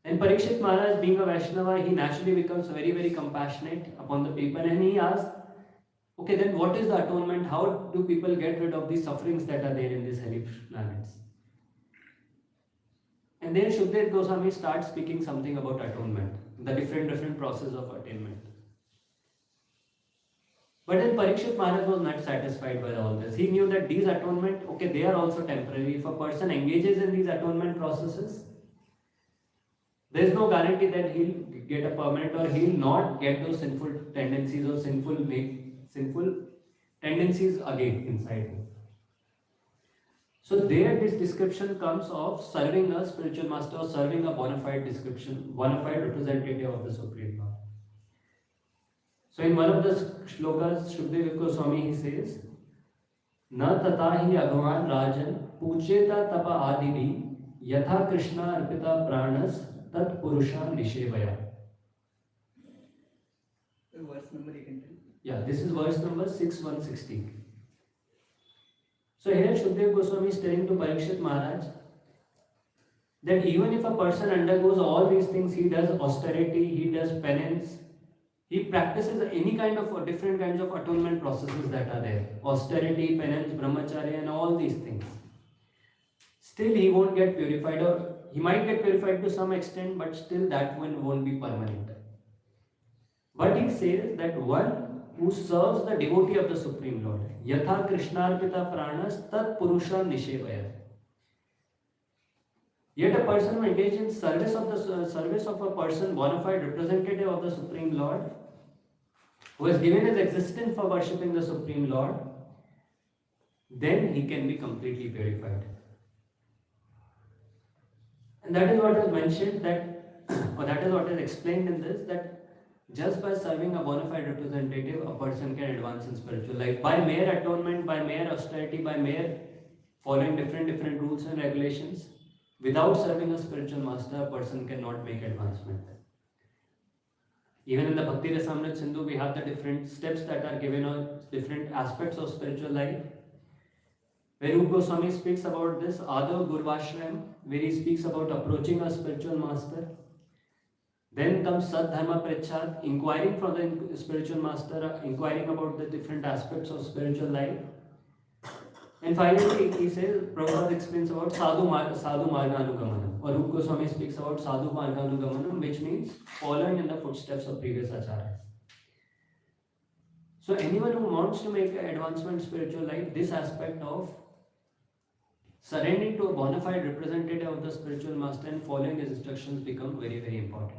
And Parikshit Maharaj, being a Vaishnava, he naturally becomes very, very compassionate upon the people, and he asks, okay, then what is the atonement? How do people get rid of these sufferings that are there in these hellish planets? And then Shukdev Goswami starts speaking something about atonement, the different process of attainment. But then Parikshit Maharaj was not satisfied by all this. He knew that these atonement, okay, they are also temporary. If a person engages in these atonement processes, there is no guarantee that he'll get a permanent, or he'll not get those sinful tendencies or sinful tendencies again inside him. So there this description comes of serving a spiritual master or serving a bona fide representative of the Supreme Lord. So in one of the shlokas, Shukdev Goswami, he says, Na tatahi agwan rajan pucheta tapa adibhi yatha Krishna arpita pranas tat purusha nishevaya. Verse number you can tell. Yeah, this is verse number 6:160. So here Shukdev Goswami is telling to Parikshit Maharaj that even if a person undergoes all these things, he does austerity, he does penance, he practices any kind of different kinds of atonement processes that are there, austerity, penance, brahmacharya, and all these things, still he won't get purified, or he might get purified to some extent, but still that one won't be permanent. But he says that one who serves the devotee of the Supreme Lord, yatha krishnarpita pranas tat purusha nishevaya. Yet a person who engages in service of a person, bona fide representative of the Supreme Lord, who has given his existence for worshipping the Supreme Lord, then he can be completely purified. And that is what is mentioned or that is what is explained in this, that just by serving a bona fide representative, a person can advance in spiritual life. By mere atonement, by mere austerity, by mere following different rules and regulations, without serving a spiritual master, a person cannot make advancement. Even in the Bhakti Rasamrita Sindhu, we have the different steps that are given on different aspects of spiritual life. Where Rupa Goswami speaks about this, Adav Gurvashram, where he speaks about approaching a spiritual master. Then comes Sad Dharma Prachad, inquiring from the spiritual master, inquiring about the different aspects of spiritual life. And finally, he says, Prabhupada explains about Sadhu Marganugamanam, or Rupa Goswami speaks about Sadhu Marganugamanam, which means following in the footsteps of previous acharyas. So anyone who wants to make an advancement in spiritual life, this aspect of surrendering to a bona fide representative of the spiritual master and following his instructions become very, very important.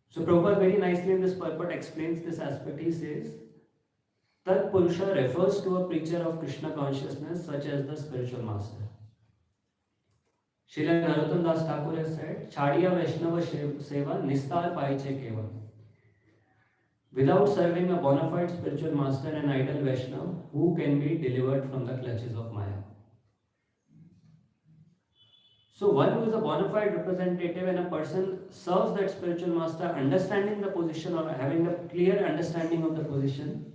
So Prabhupada very nicely in this purport explains this aspect. He says, Tat Purusha refers to a preacher of Krishna consciousness such as the spiritual master. Srila Narottam Das Thakur has said, Chadiya Vaishnava Seva Nistar Paiche Keva. Without serving a bona fide spiritual master and idol Vaishnava, who can be delivered from the clutches of Maya? So one who is a bona fide representative and a person serves that spiritual master, understanding the position or having a clear understanding of the position,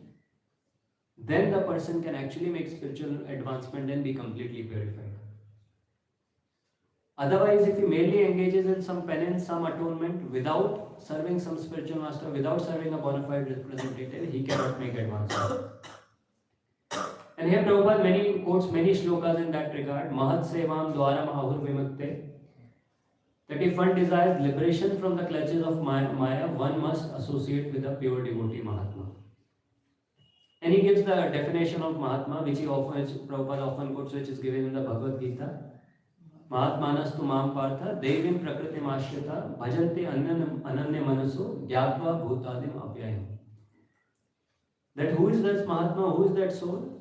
then the person can actually make spiritual advancement and be completely purified. Otherwise, if he merely engages in some penance, some atonement, without serving some spiritual master, without serving a bona fide representative, he cannot make advancement. And here Prabhupada quotes many shlokas in that regard. Mahat Sevam Dwara Mahahur Vimukte. That if one desires liberation from the clutches of Maya, one must associate with a pure devotee Mahatma. And he gives the definition of Mahatma, which Prabhupada often quotes, which is given in the Bhagavad Gita. Mahatmanastu mam partha devim prakriti mashrita bhajanti ananya manaso gyatva bhutadim apyayam. That who is this Mahatma, who is that soul?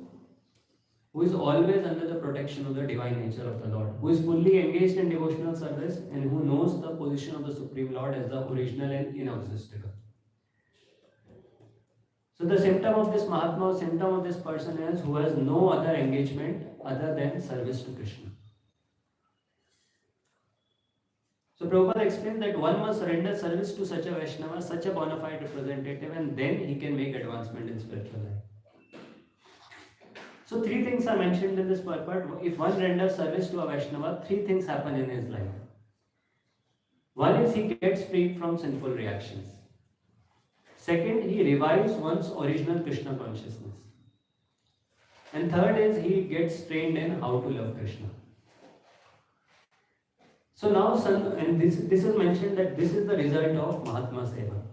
Who is always under the protection of the divine nature of the Lord, who is fully engaged in devotional service and who knows the position of the Supreme Lord as the original and inexhaustible. So the symptom of this Mahatma, symptom of this person is who has no other engagement other than service to Krishna. So Prabhupada explained that one must render service to such a Vaishnava, such a bona fide representative, and then he can make advancement in spiritual life. So three things are mentioned in this purport. If one renders service to a Vaishnava, three things happen in his life. One is he gets freed from sinful reactions. Second, he revives one's original Krishna consciousness. And third is he gets trained in how to love Krishna. So now, this is mentioned that this is the result of Mahatma Seva.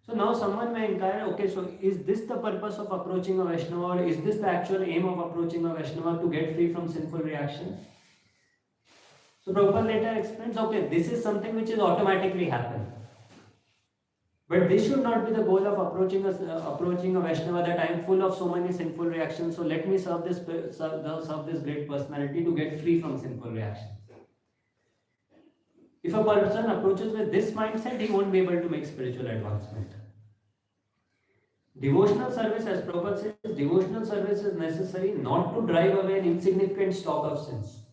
So now someone may inquire, okay, so is this the purpose of approaching a Vaishnava, or is this the actual aim of approaching a Vaishnava, to get free from sinful reactions? So Prabhupada later explains, okay, this is something which is automatically happen. But this should not be the goal of approaching a Vaishnava, that I am full of so many sinful reactions, so let me serve this great personality to get free from sinful reactions. If a person approaches with this mindset, he won't be able to make spiritual advancement. Devotional service, as Prabhupada says, devotional service is necessary not to drive away an insignificant stock of sins,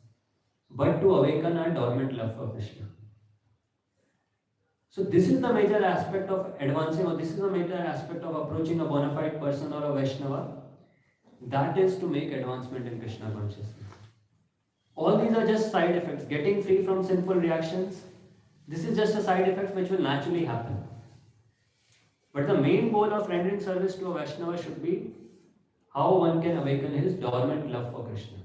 but to awaken our dormant love for Krishna. So this is the major aspect of advancing, or this is the major aspect of approaching a bona fide person or a Vaishnava. That is to make advancement in Krishna consciousness. All these are just side effects. Getting free from sinful reactions, this is just a side effect which will naturally happen. But the main goal of rendering service to a Vaishnava should be how one can awaken his dormant love for Krishna.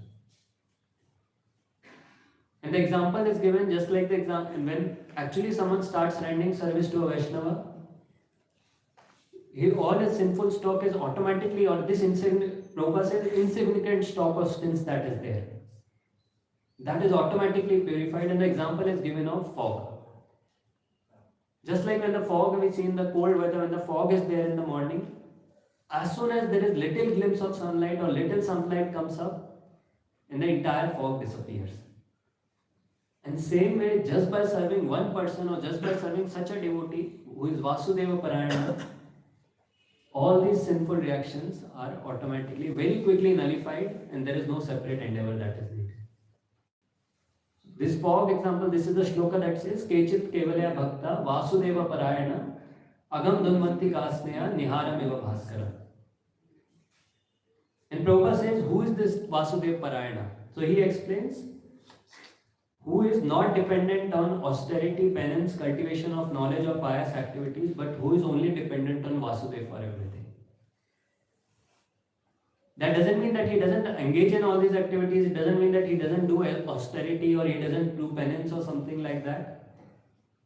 And the example is given just like the example, when actually someone starts rendering service to a Vaishnava, all his sinful stock is automatically, or this Prabhupada says, insignificant stock of sins that is there, that is automatically purified. And the example is given of fog. Just like when the fog we see in the cold weather, when the fog is there in the morning, as soon as there is little glimpse of sunlight or little sunlight comes up, and the entire fog disappears. And same way, just by serving one person or just by serving such a devotee who is Vasudeva Parayana, all these sinful reactions are automatically, very quickly nullified, and there is no separate endeavor that is needed. This fog example, this is the shloka that says, Kechit Kevalya Bhakta Vasudeva Parayana Agam Dhanvanti Kasneya Niharam Eva Bhaskara. And Prabhupada says, who is this Vasudeva Parayana? So he explains, who is not dependent on austerity, penance, cultivation of knowledge or pious activities, but who is only dependent on Vasudeva for everything. That doesn't mean that he doesn't engage in all these activities, it doesn't mean that he doesn't do austerity or he doesn't do penance or something like that.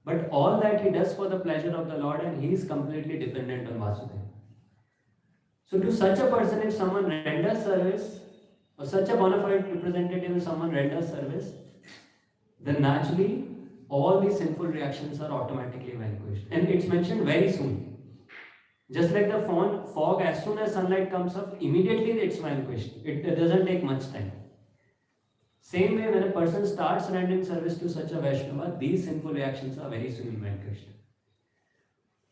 But all that he does for the pleasure of the Lord, and he is completely dependent on Vasudeva. So to such a person, if someone renders service, or such a bona fide representative, if someone renders service, then naturally all these sinful reactions are automatically vanquished. And it's mentioned very soon. Just like the fog, as soon as sunlight comes up, immediately it's vanquished. It doesn't take much time. Same way, when a person starts rendering service to such a Vaishnava, these sinful reactions are very soon vanquished.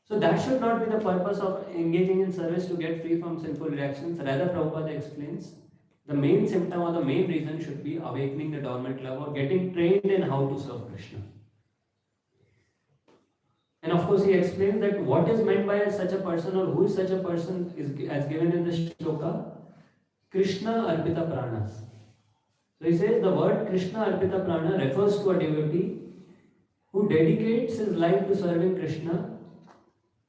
So that should not be the purpose of engaging in service to get free from sinful reactions. Rather, Prabhupada explains, the main symptom or the main reason should be awakening the dormant love or getting trained in how to serve Krishna. And of course, he explains that what is meant by such a person or who is such a person is as given in the shloka, Krishna Arpita Pranas. So he says the word Krishna Arpita Prana refers to a devotee who dedicates his life to serving Krishna,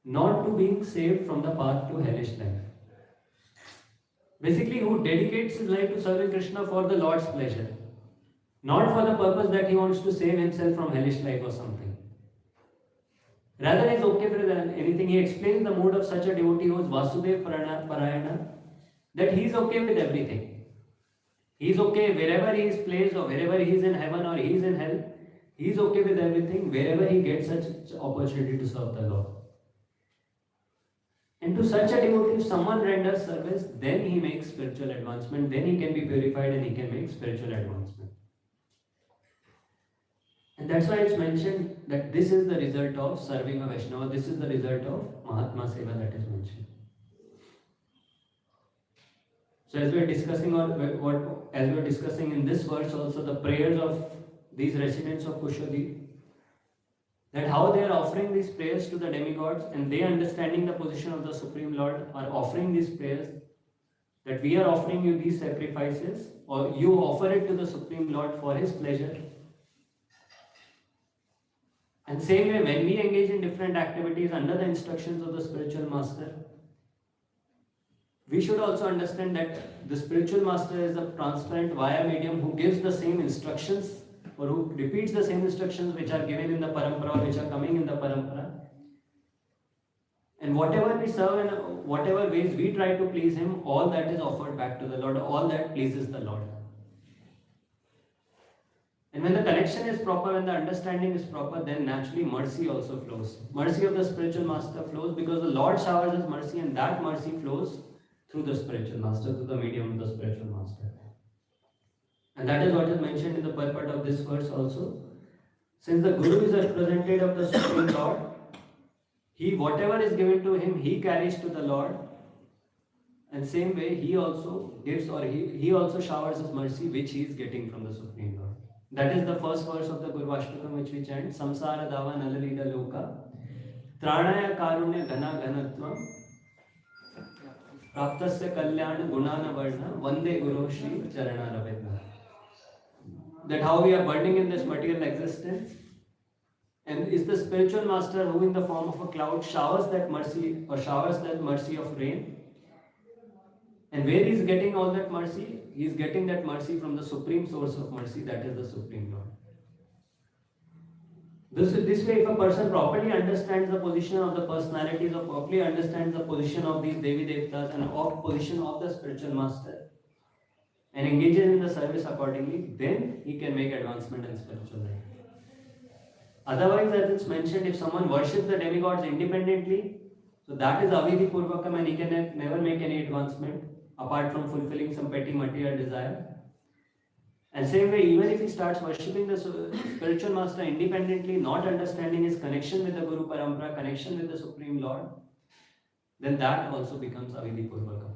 not to being saved from the path to hellish life. Basically, who dedicates his life to serving Krishna for the Lord's pleasure, not for the purpose that he wants to save himself from hellish life or something. Rather, he is okay with anything. He explains the mood of such a devotee who is Vasudev Parayana, that he is okay with everything. He is okay wherever he is placed, or wherever he is in heaven or he is in hell. He is okay with everything wherever he gets such opportunity to serve the Lord. And to such a devotee, if someone renders service, then he makes spiritual advancement, then he can be purified and he can make spiritual advancement. And that's why it's mentioned that this is the result of serving a Vaishnava, this is the result of Mahatma Seva that is mentioned. So as we are discussing in this verse also, the prayers of these residents of Kushadip, that how they are offering these prayers to the demigods, and they, understanding the position of the Supreme Lord, are offering these prayers, that we are offering you these sacrifices, or you offer it to the Supreme Lord for his pleasure. And same way, when we engage in different activities under the instructions of the spiritual master, we should also understand that the spiritual master is a transparent via medium who gives the same instructions, or who repeats the same instructions which are given in the parampara, which are coming in the parampara. And whatever we serve and whatever ways we try to please him, all that is offered back to the Lord, all that pleases the Lord. And when the connection is proper, when the understanding is proper, then naturally mercy also flows. Mercy of the spiritual master flows because the Lord showers his mercy, and that mercy flows through the spiritual master, through the medium of the spiritual master. And that is what is mentioned in the purport of this verse also. Since the Guru is a representative of the Supreme Lord, he, whatever is given to him, he carries to the Lord. And same way, he also gives, or he also showers his mercy, which he is getting from the Supreme Lord. That is the first verse of the Guru Ashtakam which we chant. Samsara dava nalalida loka tranaya karunya ghana ghanatvam praptasya kalyana gunana varna vande guru shri charana ravedna. That how we are burning in this material existence, and is the spiritual master who in the form of a cloud showers that mercy, or showers that mercy of rain. And where he is getting all that mercy? He is getting that mercy from the supreme source of mercy, that is the Supreme Lord. This way, if a person properly understands the position of the personalities, or properly understands the position of these Devi Devtas and of position of the spiritual master, and engages in the service accordingly, then he can make advancement in spiritual life. Otherwise, as it's mentioned, if someone worships the demigods independently, so that is avidhi purvakam, and he can never make any advancement apart from fulfilling some petty material desire. And same way, even if he starts worshipping the spiritual master independently, not understanding his connection with the Guru Parampara, connection with the Supreme Lord, then that also becomes avidhi purvakam.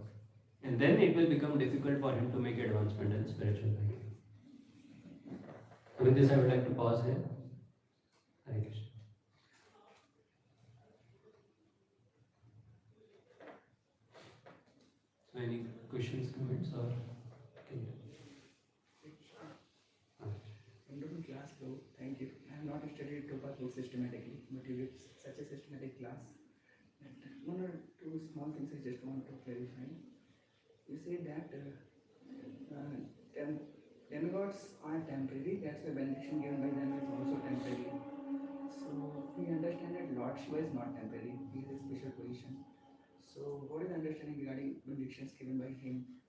And then it will become difficult for him to make advancement in spiritual life. With this, I would like to pause here. Hare Krishna. So, any questions, comments, or? Wonderful class, bro. Thank you. I have not studied Prabhupada book systematically, but you did such a systematic class. And one or two small things I just want to clarify. You said that demigods are temporary, that's why benediction given by them is also temporary. So we understand that Lord Shiva is not temporary, he has a special position. So what is the understanding regarding benedictions given by him?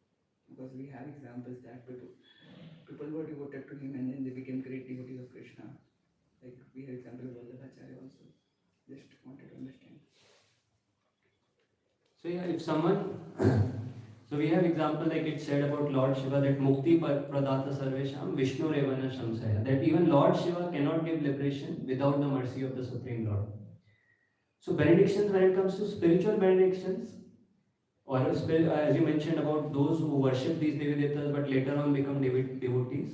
Because we have examples that people were devoted to him and then they became great devotees of Krishna. Like we have example of Vaibhav also. Just wanted to understand. So yeah, if someone, so we have example like it said about Lord Shiva that Mukti Pradata Sarvesham Vishnu Revana Shamsaya, that even Lord Shiva cannot give liberation without the mercy of the Supreme Lord. So benedictions, when it comes to spiritual benedictions, or as you mentioned about those who worship these Devi Devtas but later on become devotees.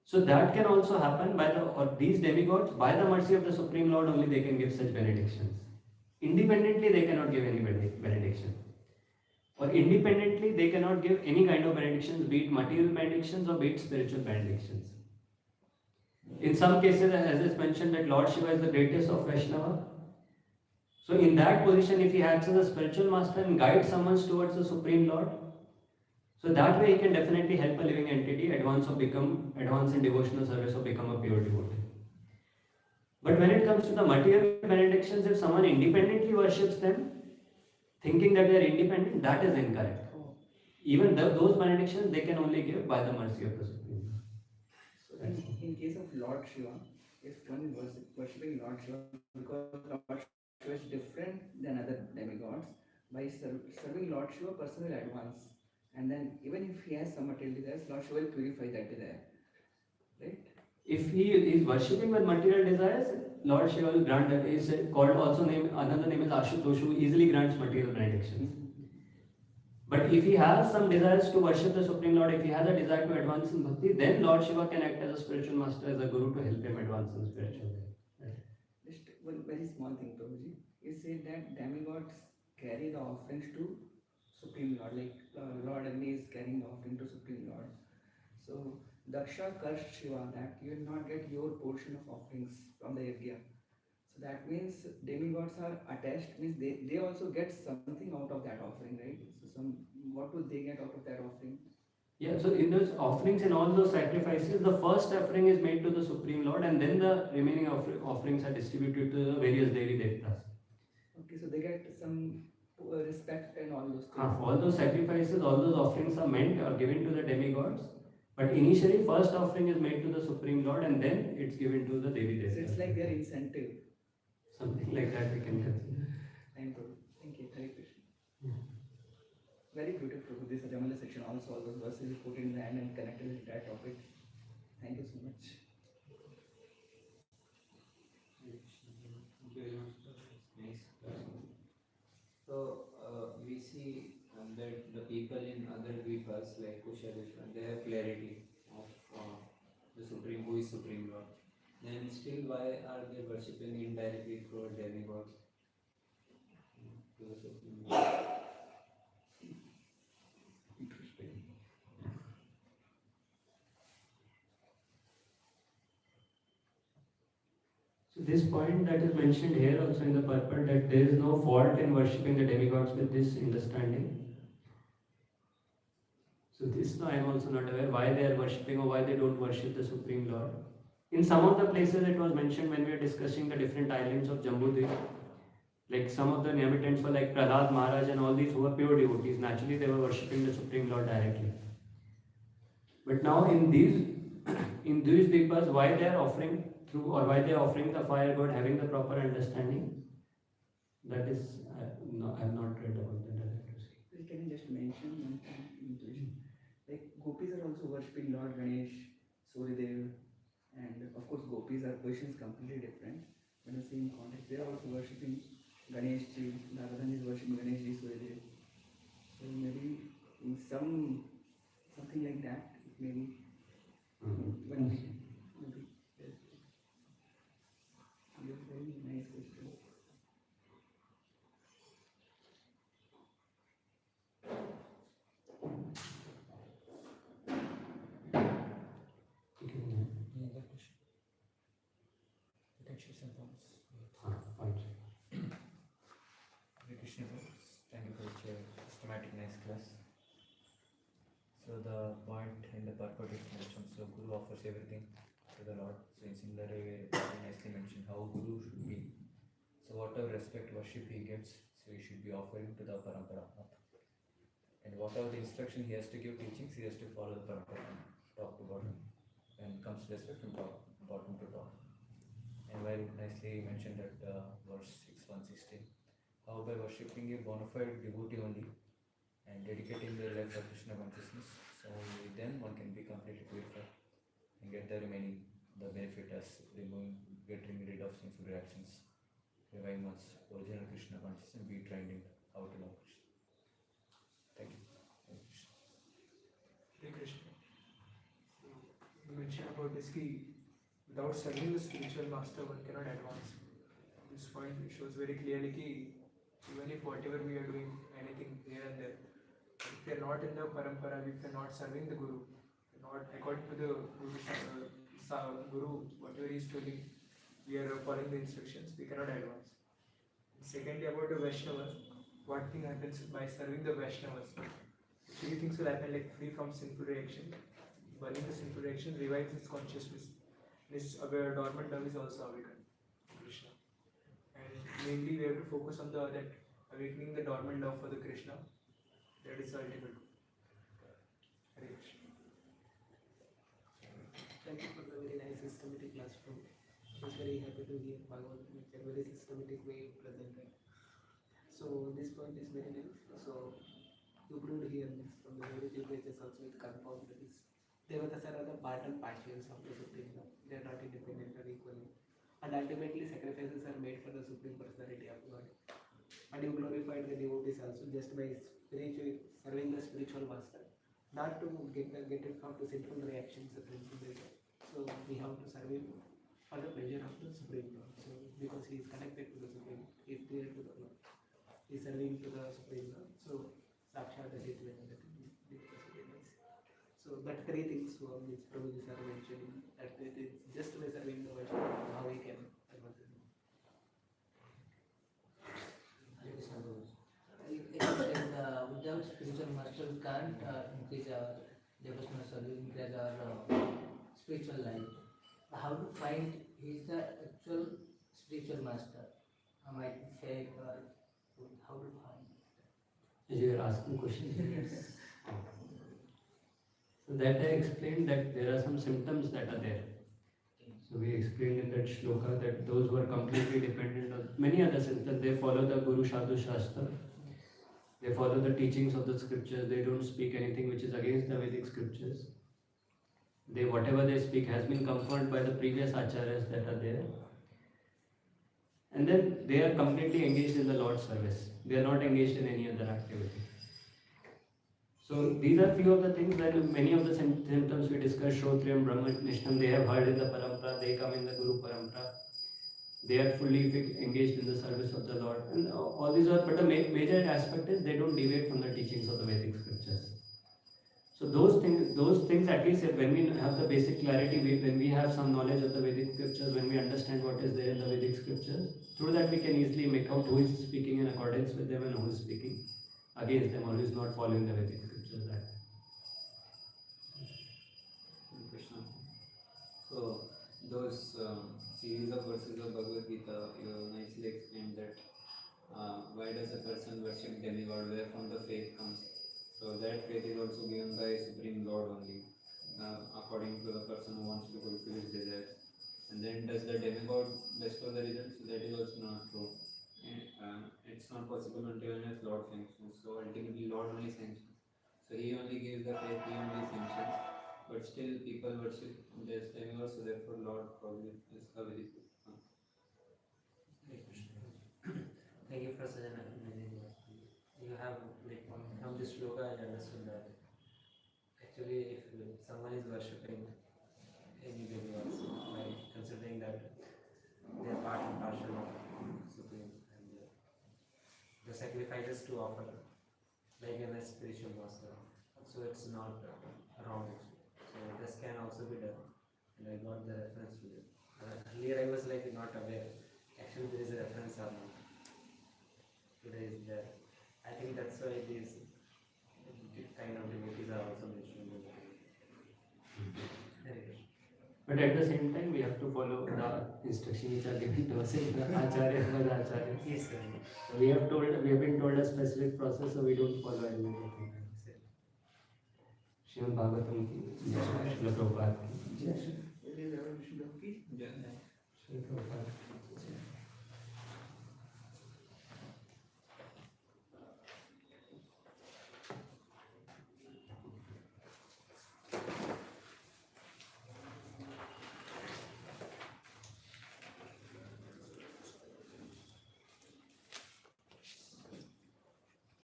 So that can also happen by these demigods, by the mercy of the Supreme Lord only they can give such benedictions. Independently they cannot give any benediction. or independently they cannot give any kind of benedictions, be it material benedictions or be it spiritual benedictions. In some cases, as is mentioned, that Lord Shiva is the greatest of Vaishnava. So in that position, if he acts as a spiritual master and guides someone towards the Supreme Lord, so that way he can definitely help a living entity advance in devotional service or become a pure devotee. But when it comes to the material benedictions, if someone independently worships them, thinking that they are independent, that is incorrect. Even those benedictions they can only give by the mercy of the Supreme Lord. So in case of Lord Shiva, if one is worshipping Lord Shiva, because Lord Shiva is different than other demigods, by serving Lord Shiva, person will advance. And then even if he has some material desires, Lord Shiva will purify that desire. Right? If he is worshipping with material desires, Lord Shiva will grant that. Is called also name, another name is Ashutosh, who easily grants material benedictions. But if he has some desires to worship the Supreme Lord, if he has a desire to advance in bhakti, then Lord Shiva can act as a spiritual master, as a guru to help him advance in spiritual way. Just one very small thing, Prabhuji. You said that demigods carry the offerings to Supreme Lord, like Lord Agni is carrying the offering to Supreme Lord. So Daksha cursed Shiva that you will not get your portion of offerings from the yajna. So that means demigods are attached, means they also get something out of that offering, right? So what do they get out of that offering? Yeah, so in those offerings and all those sacrifices, the first offering is made to the Supreme Lord, and then the remaining offerings are distributed to the various Devi Devtas. Okay, so they get some respect and all those things. All those sacrifices, all those offerings are meant or given to the demigods, but initially, first offering is made to the Supreme Lord, and then it's given to the Devi Devtas. So it's like their incentive. Something like that we can consider. Thank you. Thank you. Hare Krishna. Very beautiful. This Jamala section also, all those verses you put in the hand and connected with that topic. Thank you so much. Thank you very much. Nice question. So we see that the people in other dvipas like Kushaleshwar, they have clarity of the Supreme, who is Supreme Lord. Then still, why are they worshipping indirectly through a demigod to the Supreme Lord? Interesting. So this point that is mentioned here also in the purport, that there is no fault in worshipping the demigods with this understanding. So this I am also not aware why they are worshipping or why they don't worship the Supreme Lord. In some of the places it was mentioned when we were discussing the different islands of Jambudvip, like some of the inhabitants were like Prahlad Maharaj and all these who were pure devotees. Naturally they were worshipping the Supreme Lord directly. But now in these deepas, why they are offering through or why they are offering the fire god having the proper understanding, that is no, I have not read about that. I have to see. Can I just mention one thing? Intuition. Like gopis are also worshipping Lord Ganesh, Suryadev, and of course gopis are positions completely different. But in the same context, they are also worshipping Ganesh Ji. Radhan is worshipping Ganesh Ji, Suryadev. So maybe in something like that, maybe. One maybe. Yes. Very nice question. Any other question? You can share some thoughts. Fine. Hare Krishna, thank you for your systematic nice class. So the point in the purport is mentioned, so Guru offers everything to the Lord. So in similar way, very nicely mentioned how Guru should be. So whatever respect, worship he gets, so he should be offering to the parampara. And whatever the instruction he has to give teachings, he has to follow the parampara, top to bottom. And comes respect from top, bottom to top. And while nicely mentioned that verse 6, 116, how by worshipping a bona fide devotee only and dedicating their life for Krishna consciousness, so only then one can be completely purified and get the remaining, the benefit as getting rid of sinful reactions, reviving one's original Krishna consciousness and be trained in how to love Krishna. Thank you. Hare Krishna. Hare Krishna. So you mentioned about this key, without serving the spiritual master, one cannot advance. This point shows very clearly that even if whatever we are doing, anything here and there, if we are not in the parampara, if we are not serving the Guru, not according to the Guru, whatever he is telling, we are following the instructions, we cannot advance. And secondly, about the Vaishnavas, what thing happens by serving the Vaishnavas? Three things will happen, like free from sinful reaction, burning the sinful reaction, revives its consciousness. This dormant love is also awakened, Krishna. And mainly we have to focus on that awakening the dormant love for the Krishna. That is the ultimate goal. Hare Krishna. Thank you for the very nice systematic classroom. I was very happy to hear Bhagavad Gita, very systematic way presented. So this point is very nice. So you proved here this from the very literatures also it confirmed that is Devatas are the part and partials of the Supreme Lord. They are not independent or equal. And ultimately sacrifices are made for the Supreme Personality of God. And you glorified the devotees also just by serving the spiritual master. Not to get it out to sinful reactions principles. So we have to serve him for the pleasure of the Supreme Lord. So because he is connected to the Supreme, he is clear to the Lord. He is serving to the Supreme Lord. So Sakshat that is very nice. So that three things which Prabhuji sir mentioned, that it is just by serving the Vaishnava, how we can advance it. Without spiritual master, we can't increase our devotional service, increase our spiritual life. How to find he is the actual spiritual master? Might be fake or how to find? As you are asking questions. So that I explained that there are some symptoms that are there. So we explained in that shloka that those who are completely dependent on many other symptoms, they follow the Guru Sadhu Shastra. They follow the teachings of the scriptures. They don't speak anything which is against the Vedic scriptures. Whatever they speak has been confirmed by the previous acharyas that are there. And then they are completely engaged in the Lord's service. They are not engaged in any other activity. So these are few of the things that many of the symptoms we discussed, Shrotriyam, Brahmanishtam, they have heard in the parampara, they come in the Guru parampara. They are fully engaged in the service of the Lord. And all these are, but the major aspect is they don't deviate from the teachings of the Vedic scriptures. So those things at least when we have the basic clarity, when we have some knowledge of the Vedic scriptures, when we understand what is there in the Vedic scriptures, through that we can easily make out who is speaking in accordance with them and who is speaking against them or who is not following the Vedic scriptures. Krishna. So those series of verses of Bhagavad Gita, you nicely explained that why does a person worship demigod, where from the faith comes. So that faith is also given by Supreme Lord only, according to the person who wants to fulfill his desires. And then does the demigod bestow the results? That is also not true. It's not possible until unless Lord sanctions. So ultimately Lord only sanctions. So he only gives the faith, he only sanctions. But still people worship this demigod, so therefore Lord probably is a very good one. Thank you for such an amazing explanation. You have like from this shloka I understood that actually if someone is worshipping any demigods by considering that they are part and parcel of Supreme and the sacrifices to offer like a spiritual master, so it's not wrong. So this can also be done, and I got the reference to it. Earlier I was like not aware. Actually, there is a reference on today is there. I think that's why these kind of devotees are also mentioned. But at the same time, we have to follow the instructions which are given to us in the Acharya by the Acharya. Yes, sir. So we have been told a specific process, so we don't follow any of them. Srimad Bhagavatam ki Jai, Srila Prabhupada ki Jai. It is our mission of peace. Yeah. Srila Prabhupada.